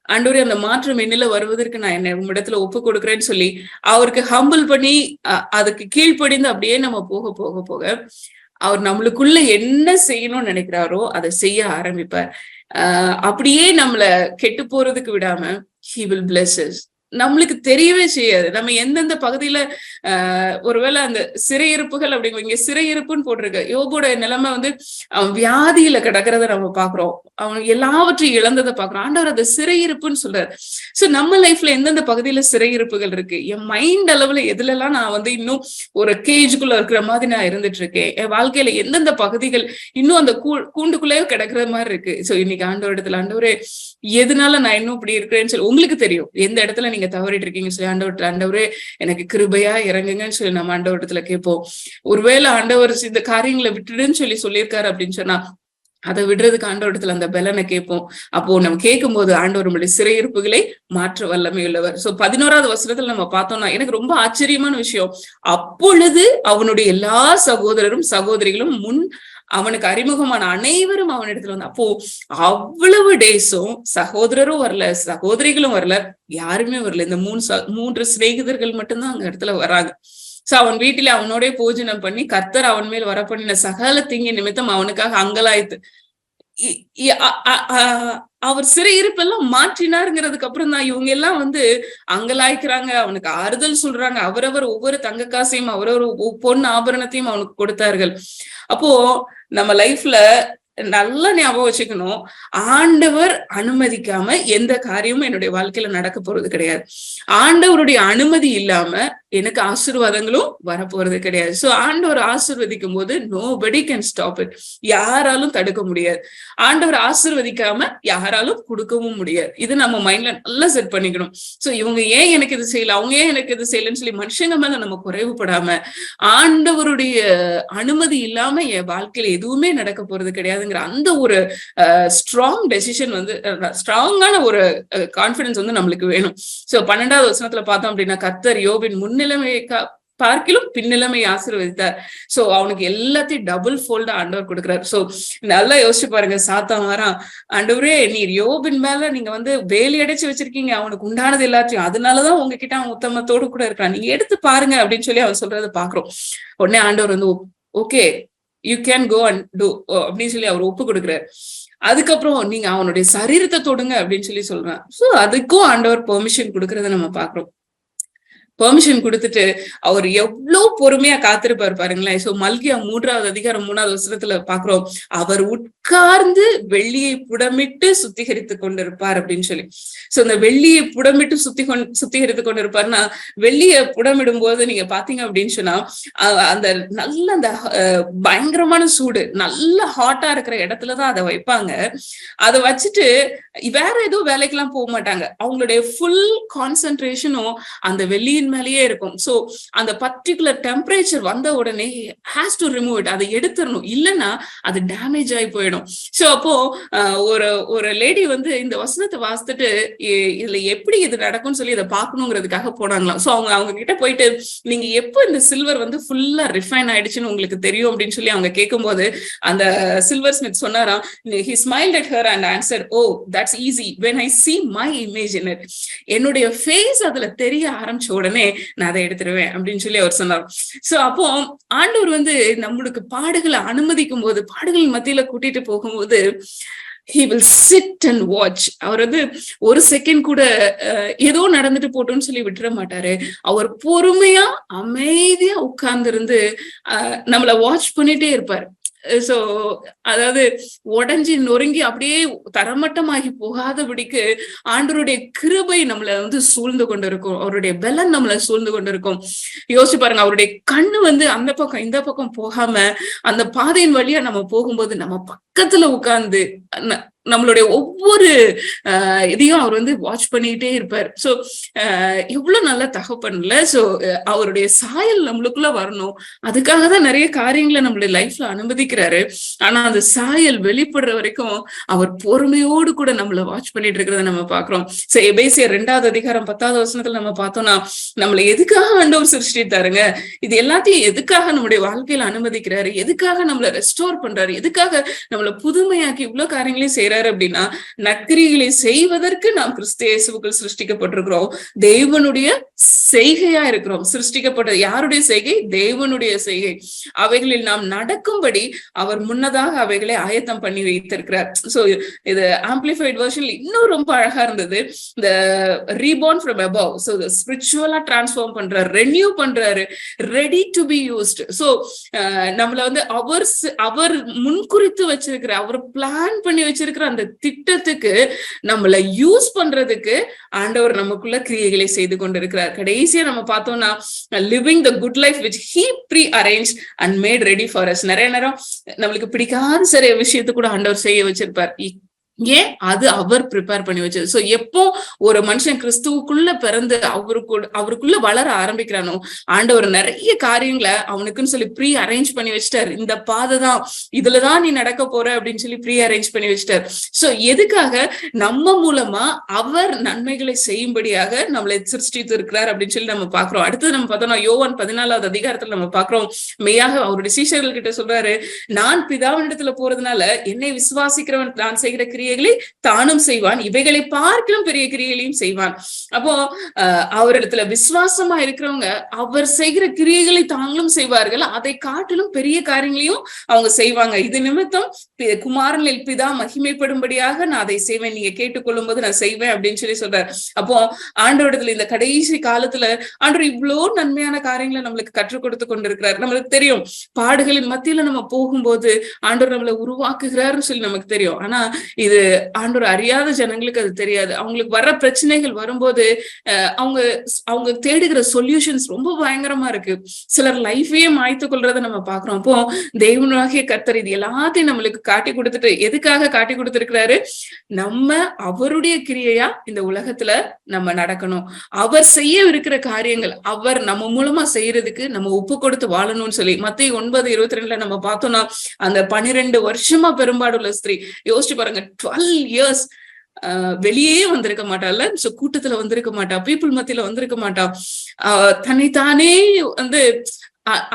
ஆண்டவரே அந்த மாற்றம் என்னில வருவதற்கு நான் என்ன உம்மிடத்துல ஒப்பு கொடுக்குறேன்னு சொல்லி அவருக்கு ஹம்பிள் பண்ணி அதுக்கு கீழ்ப்படிந்து அப்படியே நம்ம போக போக போக அவர் நம்மளுக்குள்ள என்ன செய்யணும்னு நினைக்கிறாரோ அதை செய்ய ஆரம்பிப்பார். அப்படியே நம்மள கெட்டு போறதுக்கு விடாம he will bless us. நம்மளுக்கு தெரியவே செய்யாது நம்ம எந்தெந்த பகுதியில ஒருவேளை அந்த சிறையிருப்புகள் அப்படிங்க, இங்க சிறையிருப்புன்னு போட்டிருக்கு. யோபோட நிலைமை வந்து அவன் வியாதியில கிடக்கிறத நம்ம பாக்குறோம், அவன் எல்லாவற்றையும் இழந்ததை பாக்குறோம். ஆண்டவர் அந்த சிறையிருப்புன்னு சொல்றாரு. சோ நம்ம லைஃப்ல எந்தெந்த பகுதியில சிறையிருப்புகள் இருக்கு, என் மைண்ட் அளவுல எதுல எல்லாம் நான் வந்து இன்னும் ஒரு கேஜுக்குள்ள இருக்கிற மாதிரி நான் இருந்துட்டு இருக்கேன், என் வாழ்க்கையில எந்தெந்த பகுதிகள் இன்னும் அந்த கூண்டுக்குள்ளேயே கிடக்குற மாதிரி இருக்கு. சோ இன்னைக்கு ஆண்டவர் இடத்துல ஆண்டவரே எதனால நான் இன்னும் இப்படி இருக்கிறேன்னு சொல்லி உங்களுக்கு தெரியும், எந்த இடத்துல நீங்க தவறிட்டு இருக்கீங்கன்னு சொல்லி ஆண்டவரே எனக்கு கிருபையா இறங்குங்கன்னு சொல்லி நம்ம ஆண்டவரத்துல கேட்போம். ஒருவேளை ஆண்டவர் இந்த காரியங்களை விட்டுடுன்னு சொல்லியிருக்காரு அப்படின்னு சொன்னா அதை விடுறதுக்கு ஆண்டவரிடத்துல அந்த பலனை கேட்போம். அப்போ நம்ம கேட்கும் போது ஆண்டவர் நம்மளுடைய சிறையிருப்புகளை மாற்ற வல்லமை உள்ளவர். சோ 11வது வசனத்துல நம்ம பார்த்தோம்னா எனக்கு ரொம்ப ஆச்சரியமான விஷயம், அப்பொழுது அவனுடைய எல்லா சகோதரரும் சகோதரிகளும் அவனுக்கு அறிமுகமான அனைவரும் அவனிடத்துல வந்து, அப்போ அவ்வளவு டேஸும் சகோதரரும் வரல, சகோதரிகளும் வரல, யாருமே வரல. இந்த 3 சிநேகிதர்கள் மட்டும்தான் அங்க இடத்துல வராங்க. சோ அவன் வீட்டில அவனோட பூஜனம் பண்ணி கர்த்தர் அவன் மேல் வர பண்ணின சகல தீங்கி நிமித்தம் அவனுக்காக அங்கலாய்த்து அவர் சிறையிருப்பெல்லாம் மாற்றினாருங்கிறதுக்கு அப்புறம் தான் இவங்க எல்லாம் வந்து அங்கலாய்க்கிறாங்க, அவனுக்கு ஆறுதல் சொல்றாங்க. அவரவர் ஒவ்வொரு தங்க காசையும் அவரவர் பொன் ஆபரணத்தையும் அவனுக்கு கொடுத்தார்கள். அப்போ நம்ம லைஃப்ல நல்லா ஞாபகம் வச்சுக்கணும், ஆண்டவர் அனுமதிக்காம எந்த காரியமும் என்னுடைய வாழ்க்கையில நடக்க போறது கிடையாது. ஆண்டவருடைய அனுமதி இல்லாம எனக்கு ஆசீர்வாதங்களும் வரப்போறது கிடையாது. சோ ஆண்டவர் ஆசீர்வதிக்கும் போது நோபடி கேன் ஸ்டாப் இட், யாராலும் தடுக்க முடியாது. ஆண்டவர் ஆசீர்வதிக்காம யாராலும் கொடுக்கவும் முடியாது. இது நம்ம மைண்ட்ல நல்லா செட் பண்ணிக்கணும். சோ இவங்க ஏன் எனக்கு இது செய்யல, அவங்க ஏன் எனக்கு இது செய்யலன்னு சொல்லி மனுஷங்க மேல நம்ம குறைவுபடாம, ஆண்டவருடைய அனுமதி இல்லாம என் வாழ்க்கையில எதுவுமே நடக்க போறது கிடையாதுங்கிற அந்த ஒரு ஸ்ட்ராங் டெசிஷன் வந்து, ஸ்ட்ராங்கான ஒரு கான்பிடன்ஸ் வந்து நம்மளுக்கு வேணும். சோ 12வது வசனத்துல பார்த்தோம் அப்படின்னா, கர்த்தர் யோபின் முன்னிலைமையை பார்க்கிலும் பின்னிலைமை ஆசீர்வதித்தார். சோ அவனுக்கு எல்லாத்தையும் டபுள் ஃபோல்டா ஆண்டவர் கொடுக்குறாரு. சோ நல்லா யோசிச்சு பாருங்க, சாத்தான் வரான், ஆண்டவரே நீர் யோபின் மேல நீங்க வந்து வேலி அடைச்சு வச்சிருக்கீங்க, அவனுக்கு உண்டானது எல்லாத்தையும், அதனாலதான் உங்ககிட்ட அவன் உத்தமத்தோடு கூட இருக்கான், நீங்க எடுத்து பாருங்க அப்படின்னு சொல்லி அவன் சொல்றதை பாக்குறோம். உடனே ஆண்டவர் வந்து okay you can go and do அப்படின்னு சொல்லி அவர் ஒப்பு கொடுக்குறாரு. அதுக்கப்புறம் நீங்க அவனுடைய சரீரத்தை தொடுங்க அப்படின்னு சொல்லி சொல்றான். சோ அதுக்கும் ஆண்டவர் பெர்மிஷன் கொடுக்கறத நம்ம பாக்குறோம். பெர்மிஷன் கொடுத்துட்டு அவர் எவ்வளவு பொறுமையா காத்திருப்பாரு பாருங்களேன். சோ மல்கியா 3வது அதிகாரம் 3வது வசனத்துல பாக்குறோம், அவர் உட்கார்ந்து வெள்ளியை புடமிட்டு சுத்திகரித்து கொண்டிருப்பார் அப்படின்னு சொல்லி. சோ இந்த வெள்ளியை புடமிட்டு சுத்திகரித்து கொண்டிருப்பாருன்னா, வெள்ளியை புடமிடும் போது நீங்க பாத்தீங்க அப்படின்னு சொன்னா அந்த நல்ல அந்த பயங்கரமான சூடு நல்ல ஹாட்டா இருக்கிற இடத்துலதான் அதை வைப்பாங்க. அதை வச்சுட்டு வேற ஏதோ வேலைக்கெல்லாம் போக மாட்டாங்க. அவங்களுடைய ஃபுல் கான்சென்ட்ரேஷனும் அந்த வெள்ளியின் மேலேயே இருக்கும். சோ அந்த பர்டிகுலர் டெம்பரேச்சர் வந்த உடனே ஹேஸ் டு ரிமூவ் இட், அதை எடுத்துடணும், இல்லைன்னா அது டேமேஜ் ஆகி போயிடும். சோ அப்போ ஒரு லேடி வந்து இந்த வசனத்தை வாசித்துட்டு இதுல எப்படி இது நடக்கும்னு சொல்லி இதை பார்க்கணுங்கிறதுக்காக போனாங்களாம். சோ அவங்க கிட்ட போயிட்டு, நீங்க எப்போ இந்த சில்வர் வந்து ஃபுல்லா ரிஃபைன் ஆயிடுச்சுன்னு உங்களுக்கு தெரியும் அப்படின்னு சொல்லி அவங்க கேட்கும்போது, அந்த சில்வர் ஸ்மித் சொன்னாராம், he smiled at her and answered, oh that's easy when I see my image in it. என்னுடைய ஃபேஸ் அதுல தெரிய ஆரம்பிச்ச உடனே நான் அதை எடுத்துருவேன் அப்படின்னு சொல்லி அவர் சொன்னார். சோ அப்போ ஆண்டவர் வந்து நம்மளுக்கு பாடுகளை அனுமதிக்கும் போது, பாடுகள் மத்தியில கூட்டிட்டு போகும்போது, he will sit and watch. அவர் வந்து ஒரு செகண்ட் கூட ஏதோ நடந்துட்டு போட்டோம்னு சொல்லி விட்டுற மாட்டாரு. அவர் பொறுமையா அமைதியா உட்கார்ந்து இருந்து நம்மள வாட்ச் பண்ணிட்டே இருப்பாரு. சோ அதாவது உடஞ்சி நொறுங்கி அப்படியே தரமட்டமாகி போகாதபடிக்கு ஆண்டவருடைய கிருபை நம்மள வந்து சூழ்ந்து கொண்டிருக்கும், அவருடைய பலன் நம்மள சூழ்ந்து கொண்டிருக்கும். யோசிச்சு பாருங்க, அவருடைய கண்ணு வந்து அந்த பக்கம் இந்த பக்கம் போகாம அந்த பாதையின் வழியா நம்ம போகும்போது நம்ம பக்கத்துல உட்கார்ந்து நம்மளுடைய ஒவ்வொரு இதையும் அவர் வந்து வாட்ச் பண்ணிட்டே இருப்பார். சோ எவ்வளவு நல்ல தகப்பன்ல. சோ அவருடைய சாயல் நம்மளுக்குள்ள வரணும், அதுக்காக தான் நிறைய காரியங்களை நம்மளுடைய லைஃப்ல அனுமதிக்கிறாரு. ஆனா அந்த சாயல் வெளிப்படுற வரைக்கும் அவர் பொறுமையோடு கூட நம்மள வாட்ச் பண்ணிட்டு இருக்கிறத நம்ம பாக்குறோம். சோ எபேசியர் 2வது அதிகாரம் 10வது வசனத்துல நம்ம பார்த்தோம்னா, நம்மளை எதுக்காக ஆண்டவர் சிருஷ்டித்தாருங்க, இது எல்லாத்தையும் எதுக்காக நம்முடைய வாழ்க்கையில அனுமதிக்கிறாரு, எதுக்காக நம்மளை ரெஸ்டோர் பண்றாரு, எதுக்காக நம்மளை புதுமையாக்கி இவ்வளவு காரியங்களையும் செய்யறாரு அப்படின்னா, நற்கிரிகளை செய்வதற்கு நாம் கிறிஸ்து இயேசுவுக்குள் சிருஷ்டிக்கப்பட்டிருக்கிறோம், தேவனுடைய செய்கையா இருக்கிறோம். சிருஷ்டிக்கப்பட்டது யாருடைய செய்கை? தேவனுடைய செய்கை. அவைகளில் நாம் நடக்கும்படி அவர் முன்னதாக அவைகளை ஆயத்தம் பண்ணி வைத்திருக்கிறார். சோ இது ஆம்பிளிஃபைட் வெர்ஷன்ல இன்னும் ரொம்ப அழகா இருந்தது. இந்த ரீபார்ன் ஃப்ரம் அபவ். சோ ஸ்பிரிச்சுவலா டிரான்ஸ்ஃபார்ம் பண்றாரு, ரெனியூ பண்றாரு, ready to be used. So நம்மள வந்து அவர் முன்குறித்து வச்சிருக்கிற, அவர் பிளான் பண்ணி வச்சிருக்கிற அந்த திட்டத்துக்கு நம்மள யூஸ் பண்றதுக்கு ஆண்டவர் நமக்குள்ள கிரியைகளை செய்து கொண்டிருக்கிறார். கடைசியா நம்ம பார்த்தோம்னா, living the good life which he prearrange and made ready for us. நிறைய நேரம் நம்மளுக்கு பிடிக்காத சில விஷயத்தை கூட ஆண்டவர் செய்ய வச்சிருப்பார். ஏன்? அது அவர் ப்ரிப்பேர் பண்ணி வச்சது. சோ எப்போ ஒரு மனுஷன் கிறிஸ்துவுக்குள்ள பிறந்து அவருக்குள்ள வளர ஆரம்பிக்கிறானோ, ஆண்டவர் நிறைய காரியங்களை அவனுக்குன்னு சொல்லி ப்ரீ அரேஞ்ச் பண்ணி வச்சுட்டாரு. இந்த பாதை தான், இதுலதான் நீ நடக்க போற அப்படின்னு சொல்லி ப்ரீ அரேஞ்ச் பண்ணி வச்சுட்டாரு. சோ எதுக்காக? நம்ம மூலமா அவர் நன்மைகளை செய்யும்படியாக நம்மளை சிருஷ்டித்து இருக்கிறார் அப்படின்னு சொல்லி நம்ம பாக்குறோம். அடுத்தது நம்ம பார்த்தோம்னா யோவான் 14வது அதிகாரத்துல நம்ம பாக்குறோம், மெய்யாக அவருடைய சீஷர்கள் கிட்ட சொல்றாரு, நான் பிதாவினிடத்துல போறதுனால என்னை விசுவாசிக்கிறவன் நான் செய்கிற கிரியைகளை தானும் செய்வான், இவைகளை பார்க்கலும் பெரிய கிரியைகளையும் செய்வான். அப்போ அவரிடத்துல விசுவாசமா இருக்கிறவங்க அவர் செய்கிற கிரியைகளை தாங்களும் செய்வார்கள், அதை காட்டிலும் பெரிய காரியங்களையும் அவங்க செய்வாங்க. இது நிமித்தம் குமாரனில் பிதா மகிமைப்படும்படியாக நான் அதை செய்வேன், நீங்க கேட்டுக்கொள்ளும் போது நான் செய்வேன் அப்படின்னு சொல்லி சொல்றாரு. அப்போ ஆண்டவரிடத்துல இந்த கடைசி காலத்துல ஆண்டவர் இவ்வளோ நன்மையான காரியங்களை நம்மளுக்கு கற்றுக் கொடுத்து கொண்டிருக்கிறார். நம்மளுக்கு தெரியும் பாடுகளின் மத்தியில நம்ம போகும்போது ஆண்டவர் நம்மளை உருவாக்குகிறாருன்னு சொல்லி நமக்கு தெரியும். ஆனா இது ஆண்டவர் அறியாத ஜனங்களுக்கு அது தெரியாது. அவங்களுக்கு வர்ற பிரச்சனைகள் வரும்போது அவங்க தேடுகிற சொல்யூஷன்ஸ் ரொம்ப பயங்கரமா இருக்கு. சிலர் லைஃபையே மாய்த்து கொள்றதை நம்ம பாக்குறோம். அப்போ தெய்வனாகிய கர்த்தர் இது எல்லாத்தையும் நம்மளுக்கு காட்டி கொடுத்துட்டு எதுக்காக காட்டி கொடுத்திருக்கிறாரு? நம்ம அவருடைய கிரியையா இந்த உலகத்துல நம்ம நடக்கணும். அவர் செய்ய இருக்கிற காரியங்கள் அவர் நம்ம மூலமா செய்யறதுக்கு நம்ம ஒப்பு கொடுத்து வாழணும்னு சொல்லி மத்தேயு 9:22 நம்ம பார்த்தோம்னா, அந்த 12 வருஷமா பெரும்பாடுள்ள ஸ்திரீ, யோசிச்சு பாருங்க, 12 years வெளியே வந்திருக்க மாட்டாள். சோ கூட்டத்துல வந்திருக்க மாட்டா, பீப்புள் மத்தியில வந்திருக்க மாட்டா, தன்னைத்தானே வந்து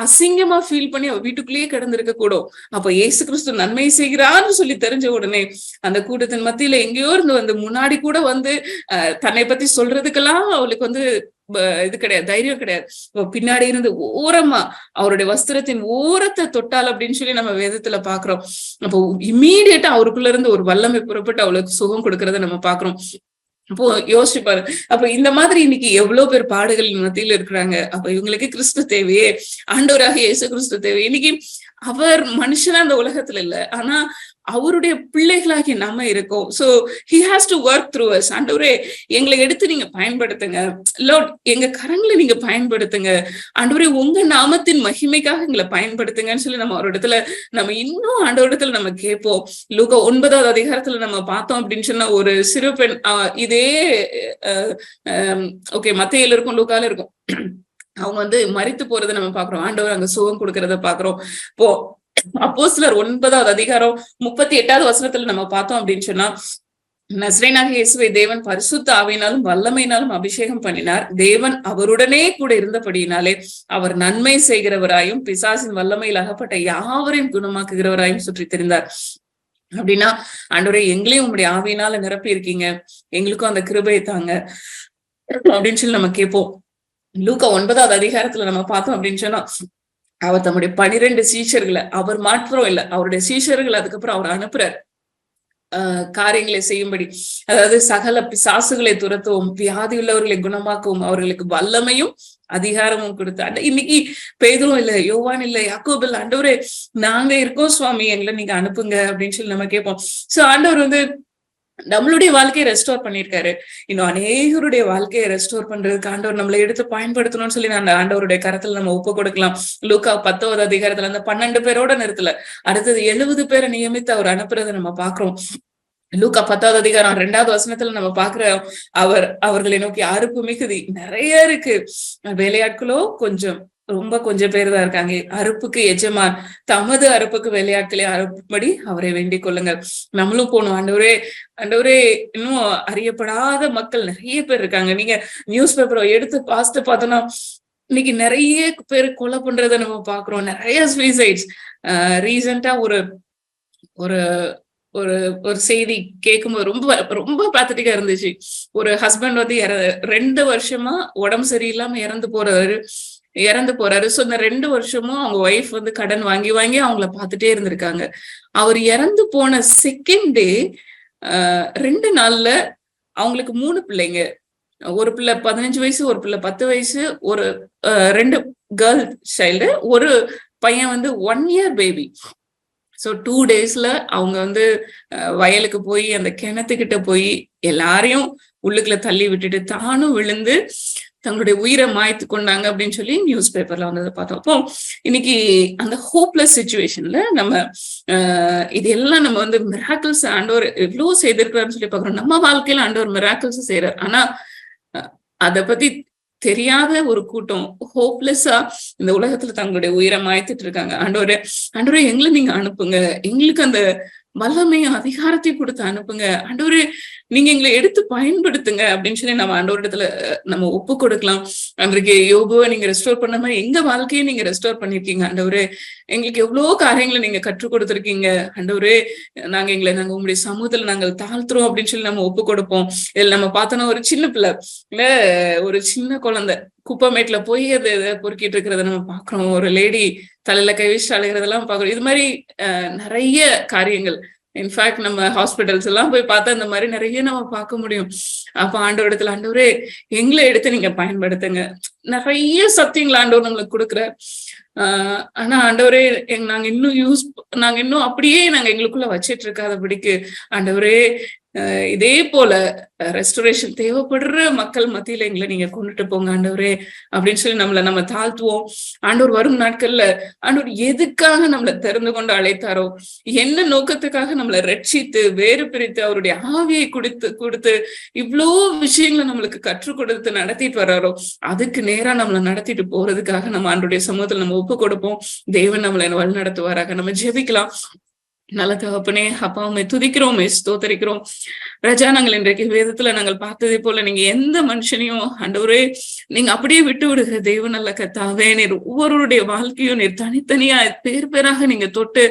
அசிங்கமா ஃபீல் பண்ணி அவ வீட்டுக்குள்ளேயே கிடந்திருக்க கூடும். அப்ப இயேசு கிறிஸ்து நன்மை செய்கிறான்னு சொல்லி தெரிஞ்ச உடனே அந்த கூட்டத்தின் மத்தியில எங்கேயோ இருந்து வந்து முன்னாடி கூட வந்து தன்னை பத்தி சொல்றதுக்கெல்லாம் அவளுக்கு வந்து இது கிடையாது, தைரியம் கிடையாது. பின்னாடி இருந்து ஓரமா அவருடைய வஸ்திரத்தின் ஓரத்தை தொட்டால் அப்படின்னு சொல்லி நம்ம வேதத்துல பாக்குறோம். அப்போ இம்மீடியட்டா அவருக்குள்ள இருந்து ஒரு வல்லமை புறப்பட்டு அவளுக்கு சுகம் கொடுக்கறத நம்ம பாக்குறோம். அப்போ யோசிச்சுப்பாரு. அப்ப இந்த மாதிரி இன்னைக்கு எவ்வளவு பேர் பாடுகள் மத்தியில இருக்கிறாங்க. அப்ப இவங்களுக்கு கிறிஸ்து தேவையே, ஆண்டவராக இயேசு கிறிஸ்து தேவை. இன்னைக்கு அவர் மனுஷனா அந்த உலகத்துல இல்ல, ஆனா அவருடைய பிள்ளைகளாகி நாம இருக்கோம். So he has to work through us. ஆண்டவரே எங்களை எடுத்து நீங்க பயன்படுத்துங்க, லார்ட் எங்க கரங்களை நீங்க பயன்படுத்துங்க, ஆண்டவரே உங்க நாமத்தின் மகிமைக்காக எங்களை பயன்படுத்துங்கன்னு சொல்லி நம்ம ஒரு இடத்துல நம்ம இன்னும் ஆண்டவரிடத்துல நம்ம கேட்போம். லூக்கா 9வது அதிகாரத்துல நம்ம பார்த்தோம் அப்படின்னு சொன்னா, ஒரு சிறு பெண் இதே ஓகே மத்தேயுல இருக்கும் லூக்கால இருக்கும், அவங்க வந்து மரித்து போறதை நம்ம பாக்குறோம். ஆண்டவர் அங்க சுகம் கொடுக்கறத பாக்குறோம். இப்போ அப்போஸ்தலர் 9வது அதிகாரம் 38வது வசனத்துல நம்ம பார்த்தோம் அப்படின்னு சொன்னா, நசரேயனாகிய இயேசுவை தேவன் பரிசுத்த ஆவியினாலும் வல்லமையினாலும் அபிஷேகம் பண்ணினார். தேவன் அவருடனே கூட இருந்தபடியினாலே அவர் நன்மை செய்கிறவராயும் பிசாசின் வல்லமையில் அகப்பட்ட யாவரையும் குணமாக்குகிறவராயும் சுற்றி திரிந்தார். அப்படின்னா ஆண்டவரே எங்களையும் உங்களுடைய ஆவியினால நிரப்பி இருக்கீங்க, எங்களுக்கும் அந்த கிருபையை தாங்க அப்படின்னு சொல்லி நம்ம கேட்போம். லூக்கா 9வது அதிகாரத்துல நம்ம பார்த்தோம் அப்படின்னு சொன்னா, அவர் தம்முடைய 12 சீஷர்களை, அவர் மாத்திரம் இல்ல, அவருடைய சீஷர்கள் அதுக்கப்புறம் அவர் அனுப்புறார் காரியங்களை செய்யும்படி. அதாவது சகல பிசாசுகளை துரத்தவும், வியாதி உள்ளவர்களை குணமாக்கவும் அவர்களுக்கு வல்லமையும் அதிகாரமும் கொடுத்தார். இன்னைக்கு பேதுரும் இல்ல, யோவான் இல்ல, யாக்கோபு இல்ல, ஆண்டவரே நாங்க இருக்கோம் சுவாமி, எங்களை நீங்க அனுப்புங்க அப்படின்னு சொல்லி நம்ம கேட்போம். சோ ஆண்டவர் வந்து நம்மளுடைய வாழ்க்கையை ரெஸ்டோர் பண்ணிருக்காரு. இன்னும் அநேகருடைய வாழ்க்கையை ரெஸ்டோர் பண்றதுக்கு ஆண்டவர் நம்மளை எடுத்து பயன்படுத்தணும்னு சொல்லி அந்த ஆண்டவருடைய கரத்துல நம்ம ஒப்பு கொடுக்கலாம். லூக்கா 10வது அதிகாரத்துல அந்த 12 பேரோட நிறுத்தல, அடுத்தது 70 பேரை நியமித்து அவர் அனுப்புறதை நம்ம பாக்குறோம். லூக்கா 10வது அதிகாரம் 2வது வசனத்துல நம்ம பாக்குறோம், அவர்களை நோக்கி அறுப்பு மிகுதி நிறைய இருக்கு, வேலையாட்களோ ரொம்ப கொஞ்சம் பேர் தான் இருக்காங்க. அறுப்புக்கு எஜமான் தமது அறுப்புக்கு வேலையாட்களை அறுப்பும்படி அவரை வேண்டிக் கொள்ளுங்கள். நம்மளும் போகணும். ஆண்டவரே இன்னும் அறியப்படாத மக்கள் நிறைய பேர் இருக்காங்க. நீங்க நியூஸ் பேப்பரை எடுத்து பார்த்தோம்னா இன்னைக்கு நிறைய பேர் கொலை பண்றதை நம்ம பாக்குறோம், நிறைய சூசைட்ஸ். ரீசெண்டா ஒரு ஒரு ஒரு செய்தி கேட்கும்போது ரொம்ப ரொம்ப பாத்தட்டிக்கா இருந்துச்சு. ஒரு ஹஸ்பண்ட் வந்து 2 வருஷமா உடம்பு சரியில்லாம இறந்து போறாரு. சோ இந்த 2 வருஷமும் அவங்க ஒய்ஃப் வந்து கடன் வாங்கி அவங்கள பாத்துட்டே இருந்திருக்காங்க. அவர் இறந்து போன செகண்ட் டே 2 நாள்ல அவங்களுக்கு 3 பிள்ளைங்க, ஒரு பிள்ளை 15 வயசு, ஒரு பிள்ளை 10 வயசு, ஒரு 2 கேர்ள் சைல்டு, ஒரு பையன் வந்து 1 year பேபி. சோ 2 daysல அவங்க வந்து வயலுக்கு போய் அந்த கிணத்துக்கிட்ட போய் எல்லாரையும் உள்ளுக்குள்ள தள்ளி விட்டுட்டு தானும் விழுந்து தங்களுடைய உயிரை மாய்த்து கொண்டாங்க அப்படின்னு சொல்லி நியூஸ் பேப்பர்ல வந்ததை பார்த்தோம். அப்போ இன்னைக்கு அந்த ஹோப்லெஸ் சுச்சுவேஷன்ல நம்ம இது எல்லாம் நம்ம வந்து மிராக்கிள்ஸ் ஆண்டவர் எவ்வளவு செய்திருக்கிறாருன்னு சொல்லி பாக்குறோம். நம்ம வாழ்க்கையில ஆண்டவர் மிராக்கிள்ஸ் செய்யறாரு. ஆனா அதை பத்தி தெரியாத ஒரு கூட்டம் ஹோப்லெஸ்ஸா இந்த உலகத்துல தங்களுடைய உயிரை மாய்த்துட்டு இருக்காங்க. ஆண்டவரே எங்களை நீங்க அனுப்புங்க, எங்களுக்கு அந்த வல்லமையும் அதிகாரத்தையும் கொடுத்து அனுப்புங்க, ஆண்டவரே நீங்க எங்களை எடுத்து பயன்படுத்துங்க அப்படின்னு சொல்லி நம்ம ஆண்டவரிடத்துல நம்ம ஒப்பு கொடுக்கலாம். அன்றைக்கு யோபுவை நீங்க ரெஸ்டோர் பண்ண மாதிரி எங்க வாழ்க்கையை நீங்க ரெஸ்டோர் பண்ணிருக்கீங்க ஆண்டவரே. எங்களுக்கு எவ்வளவு காரியங்களை நீங்க கற்றுக் கொடுத்துருக்கீங்க ஆண்டவரே. நாங்க உங்களுடைய சமூகத்துல நாங்கள் தாழ்த்துறோம் அப்படின்னு சொல்லி நம்ம ஒப்பு கொடுப்போம். இதுல நம்ம பார்த்தோம்னா ஒரு சின்ன பிள்ளை இல்ல, ஒரு சின்ன குழந்தை குப்பமேட்ல போய் அது பொறுக்கிட்டு இருக்கிறத நம்ம பாக்குறோம். ஒரு லேடி தலையில கை வச்சு அழுகிறதெல்லாம் பாக்குறோம். இது மாதிரி நிறைய காரியங்கள். இன்ஃபேக்ட் நம்ம ஹாஸ்பிட்டல்ஸ் எல்லாம் போய் பார்த்தா இந்த மாதிரி நிறைய நம்ம பார்க்க முடியும். அப்ப ஆண்டவரிடத்துல ஆண்டவரே எங்களை எடுத்து நீங்க பயன்படுத்துங்க. நிறைய சத்தியங்கள் ஆண்டவர் நம்மளுக்கு கொடுக்குற. ஆனா ஆண்டவரே நாங்க இன்னும் அப்படியே நாங்க எங்களுக்குள்ள வச்சிட்டு இருக்காதபடிக்கு ஆண்டவரே இதே போல ரெஸ்டோரேஷன் தேவைப்படுற மக்கள் மத்தியில எங்களை நீங்க கொண்டுட்டு போங்க ஆண்டவரே அப்படின்னு சொல்லி நம்ம தாழ்த்துவோம். ஆண்டவர் வரும் நாட்கள்ல ஆண்டவர் எதுக்காக நம்மளை தெரிந்து கொண்டு அழைத்தாரோ, என்ன நோக்கத்துக்காக நம்மளை ரட்சித்து வேறு பிரித்து அவருடைய ஆவியை கொடுத்து இவ்வளோ விஷயங்களை நம்மளுக்கு கற்றுக் கொடுத்து நடத்திட்டு வர்றாரோ, அதுக்கு நேரா நம்மளை நடத்திட்டு போறதுக்காக நம்ம ஆண்டவருடைய சமூகத்துல நம்ம ஒப்பு கொடுப்போம். தேவன் நம்மளை வழி நடத்துவாராக. நம்ம ஜெபிக்கலாம். நல்ல தகப்பனே, அப்பாவுமே துதிக்கிறோமே, ஸ்தோத்தரிக்கிறோம் ராஜா. நாங்கள் இன்றைக்கு வேதத்துல நாங்கள் பார்த்ததே போல நீங்க எந்த மனுஷனையும் ஆண்டவரே நீங்க அப்படியே விட்டு விடுகிற தெய்வம் நல்ல கர்த்தாவே. நீர் ஒவ்வொருடைய வாழ்க்கையும் நீர் தனித்தனியா பேராக நீங்க தொட்டு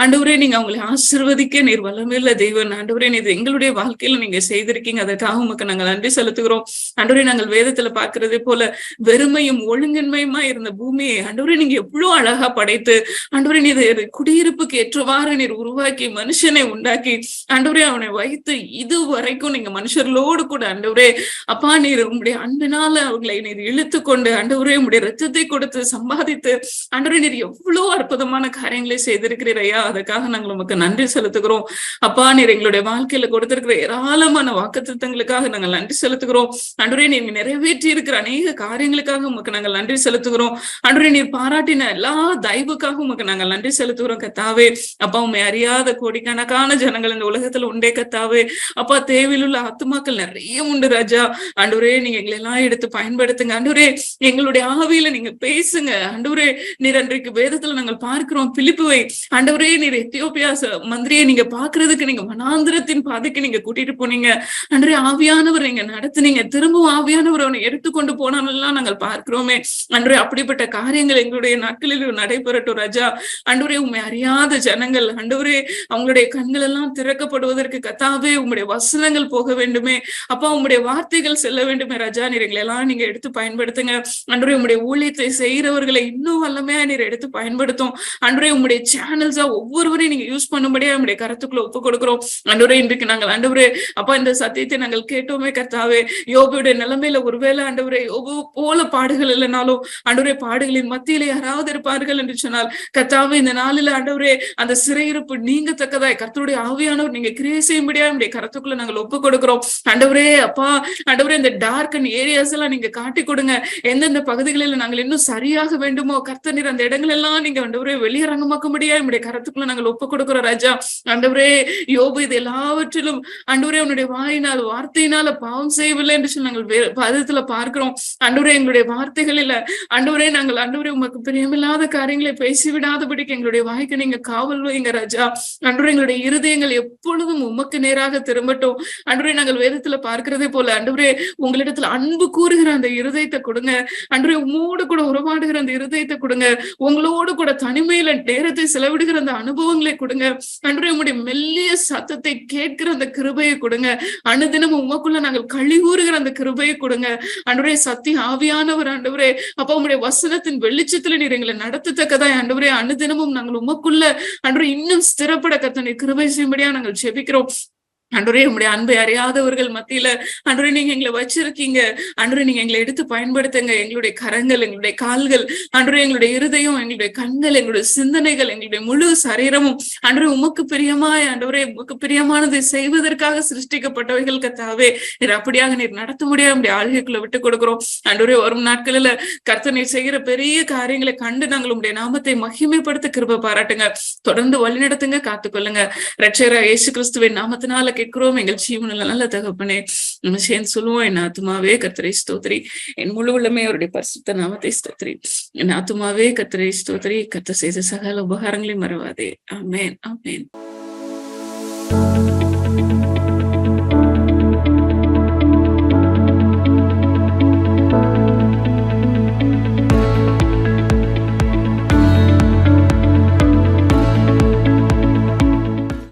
ஆண்டவரே நீங்க அவங்களை ஆசீர்வதிக்க நீர் வல்லமையுள்ள தெய்வம் ஆண்டவரே. நீர் எங்களுடைய வாழ்க்கையில நீங்க செய்திருக்கீங்க. அதற்காக உமக்கு நாங்கள் நன்றி செலுத்துகிறோம் ஆண்டவரே. நாங்கள் வேதத்துல பாக்குறதே போல வெறுமையும் ஒழுங்கின்மையுமா இருந்த பூமியை ஆண்டவரே நீங்க எவ்வளவு அழகா படைத்து ஆண்டவரே நீர் குடியிருப்புக்கு ஏற்றவாறு நீர் உருவாக்கி மனுஷனை உண்டாக்கி ஆண்டவரே அவனை வைத்து இது வரைக்கும் நீங்க மனுஷர்களோடு கூட ஆண்டவரே அப்பா நீர் உங்களுடைய அன்பினால அவங்களை நீர் இழுத்து கொண்டு ஆண்டவரே உங்களுடைய ரத்தத்தை கொடுத்து சம்பாதித்து ஆண்டவரே நீர் எவ்வளவு அற்புதமான காரியங்களை செய்திருக்கிறீரையா. அதுக்காக நாங்கள் உமக்கு நன்றி செலுத்துகிறோம் அப்பா. நீர் எங்களுடைய வாழ்க்கையில கொடுத்திருக்கிற ஏராளமான வாக்குத்தத்தங்களுக்காக நாங்கள் நன்றி செலுத்துகிறோம் ஆண்டவரே. நீங்க நிறைவேற்றி இருக்கிற அநேக காரியங்களுக்காக உமக்கு நாங்கள் நன்றி செலுத்துகிறோம் ஆண்டவரே. நீர் பாராட்டின எல்லா தயவுக்காக உமக்கு நாங்கள் நன்றி செலுத்துகிறோம் கர்த்தாவே. அப்பா உண்மை அறியாத கோடிக்கணக்கான ஜனங்கள் இந்த உலகத்துல உண்டே கர்த்தாவே. அப்பா தேவையில் உள்ள ஆத்துமாக்கள் நிறைய உண்டு ராஜா. ஆண்டவரே நீங்க எங்களை எல்லாம் எடுத்து பயன்படுத்துங்க ஆண்டவரே. எங்களுடைய ஆவியில நீங்க பேசுங்க ஆண்டவரே. நீர் அன்றைக்கு வேதத்துல நாங்கள் பார்க்கிறோம் பிலிப்புவை ஆண்டவரே நீர் எத்தியோப்பியா மந்திரியை நீங்க பாக்குறதுக்கு நீங்க வனாந்திரத்தின் பாதைக்கு நீங்க கூட்டிட்டு போனீங்க ஆண்டவரே. ஆவியானவர் நீங்க நடத்துனீங்க. திரும்பவும் ஆவியானவர் அவனை எடுத்துக்கொண்டு போனானெல்லாம் நாங்கள் பார்க்கிறோமே ஆண்டவரே. அப்படிப்பட்ட காரியங்கள் எங்களுடைய நாட்களில் நடைபெறட்டும் ராஜா. ஆண்டவரே உண்மை அறியாத ஜனங்கள் ஆண்டவரே அவங்களுடைய கண்கள் எல்லாம் திறக்கப்படுவதற்கு கர்த்தாவே உங்களுடைய வசனங்கள் போக வேண்டுமே அப்பா. உங்களுடைய வார்த்தைகள் செல்ல வேண்டுமே ராஜா. நீர் எங்களை எல்லாம் நீங்க எடுத்து பயன்படுத்துங்க ஆண்டவரே. உங்களுடைய ஊழியத்தை செய்யறவர்களை இன்னும் வல்லமையா நீர் எடுத்து பயன்படுத்தும் ஆண்டவரே. உங்களுடைய சேனல்ஸா ஒவ்வொருவரையும் நீங்க யூஸ் பண்ணும்படியா உங்களுடைய கருத்துக்குள்ள ஒப்பு கொடுக்கிறோம் ஆண்டவரே. இன்றைக்கு நாங்கள் ஆண்டவரே அப்பா இந்த சத்தியத்தை நாங்கள் கேட்டோமே கர்த்தாவே. யோபுடைய நிலைமையில ஒருவேளை ஆண்டவரே யோபு போல பாடுகள் இல்லைனாலும் ஆண்டவரே பாடுகளின் மத்தியிலே யாராவது இருப்பார்கள் என்று சொன்னால் கர்த்தாவே இந்த நாளில ஆண்டவரே அந்த சிறையிருப்பு நீங்கத்தக்கதாய் கர்த்தருடைய ஆவியானவர் நீங்க கிரியை செய்யும்படியா உங்களுடைய கருத்துக்குள்ள நாங்கள் ஒப்பு கொடுக்கிறோம் ஆண்டவரே. அப்பா ஆண்டவரே இந்த டார்க் அண்ட் ஏரியாஸ் எல்லாம் நீங்க காட்டி கொடுங்க. எந்தெந்த பகுதிகளில் நாங்கள் இன்னும் சரியாக வேண்டுமோ கர்த்தர் நீர் அந்த இடங்கள் எல்லாம் நீங்க ஆண்டவரே வெளியரங்கமாக்கும்படியா உங்களுடைய கருத்துக்குள்ள நாங்கள் ஒப்பு கொடுக்கிறோம் ராஜா. ஆண்டவரே யோபு இது எல்லாவற்றிலும் ஆண்டவரே உன்னுடைய வாயினால் வார்த்தையினால பாவம் செய்யவில்லை என்று சொல்லி நாங்கள் பதத்துல பார்க்கிறோம் ஆண்டவரே. எங்களுடைய வார்த்தைகளில் ஆண்டவரே நாங்கள் ஆண்டவரே உமக்கு பிரியமில்லாத காரியங்களை பேசிவிடாதபடிக்கு எங்களுடைய வாய்க்கு நீங்க காவல் வைங்க ராஜா. ஆண்டவரே எங்களுடைய இருதயங்கள் எப்பொழுதும் உமக்கு நேராக திரும்பட்டும் ஆண்டவரே. நாங்கள் வேதத்துல பார்க்கிறதே போல ஆண்டவரே உங்களிடத்துல அன்பு கூறுகிற அந்த இருதயத்தை கொடுங்க ஆண்டவரே. உம்மோடு கூட உறவாடுகிற அந்த இருதயத்தை கொடுங்க. உங்களோடு கூட தனிமையில நேரத்தை செலவிடுகிற அந்த அனுபவங்களை கொடுங்க ஆண்டவரே. உங்களுடைய மெல்லிய சத்தத்தை கேட்கிற அந்த கிருபையை கொடுங்க. அனுதினம் உமக்குள்ள நாங்கள் கழிவுறுகிற அந்த கிருபையை கொடுங்க ஆண்டவரே. சத்திய ஆவியானவர் ஆண்டவரே அப்ப உங்களுடைய வசனத்தின் வெளிச்சத்துல நீர் எங்களை நடத்தத்தக்கதாய் ஆண்டவரே அனுதினமும் நாங்கள் உமக்குள்ள ஆண்டவரே இன்னும் ஸ்திரப்பட கர்த்தர் கிருபை செய்யும்படியா நாங்கள் ஜெபிக்கிறோம் ஆண்டவரே உம்முடைய அன்பை அறியாதவர்கள் மத்தியில ஆண்டவரே நீங்க எங்களை வச்சிருக்கீங்க. ஆண்டவரே நீங்க எங்களை எடுத்து பயன்படுத்துங்க. எங்களுடைய கரங்கள், எங்களுடைய கால்கள், ஆண்டவரே எங்களுடைய இருதயம், எங்களுடைய கண்கள், எங்களுடைய சிந்தனைகள், எங்களுடைய முழு சரீரமும் ஆண்டவரே உமக்கு பிரியமாய், ஆண்டவரே உமக்கு பிரியமானதை செய்வதற்காக சிருஷ்டிக்கப்பட்டவைகள் கர்த்தாவே. நீர் அப்படியாக நீர் நடத்த முடியாது நம்முடைய ஆளுகைக்குள்ள விட்டு கொடுக்கிறோம். ஆண்டவரே வரும் நாட்களில கர்த்தர் நீர் செய்கிற பெரிய காரியங்களை கண்டு நாங்கள் உம்முடைய நாமத்தை மகிமைப்படுத்த கிருபை பாராட்டுங்க. தொடர்ந்து வழிநடத்துங்க, காத்துக்கொள்ளுங்க. ரட்சகராகிய இயேசு கிறிஸ்துவின் நாமத்தினால கேட்கிறோம் எங்கள் ஜீவனுள்ள நல்ல தகப்பனே. நம்ம சேர்ந்து சொல்லுவோம், என் ஆத்துமாவே கர்த்தரை ஸ்தோத்திரி, என் முழு உள்ளமே அவருடைய பரிசுத்த நாமத்தை ஸ்தோத்திரி. என் ஆத்துமாவே கர்த்தரை ஸ்தோத்திரி, கர்த்தர் செய்த சகல உபகாரங்களையும் மறவாதே. ஆமென், ஆமென்.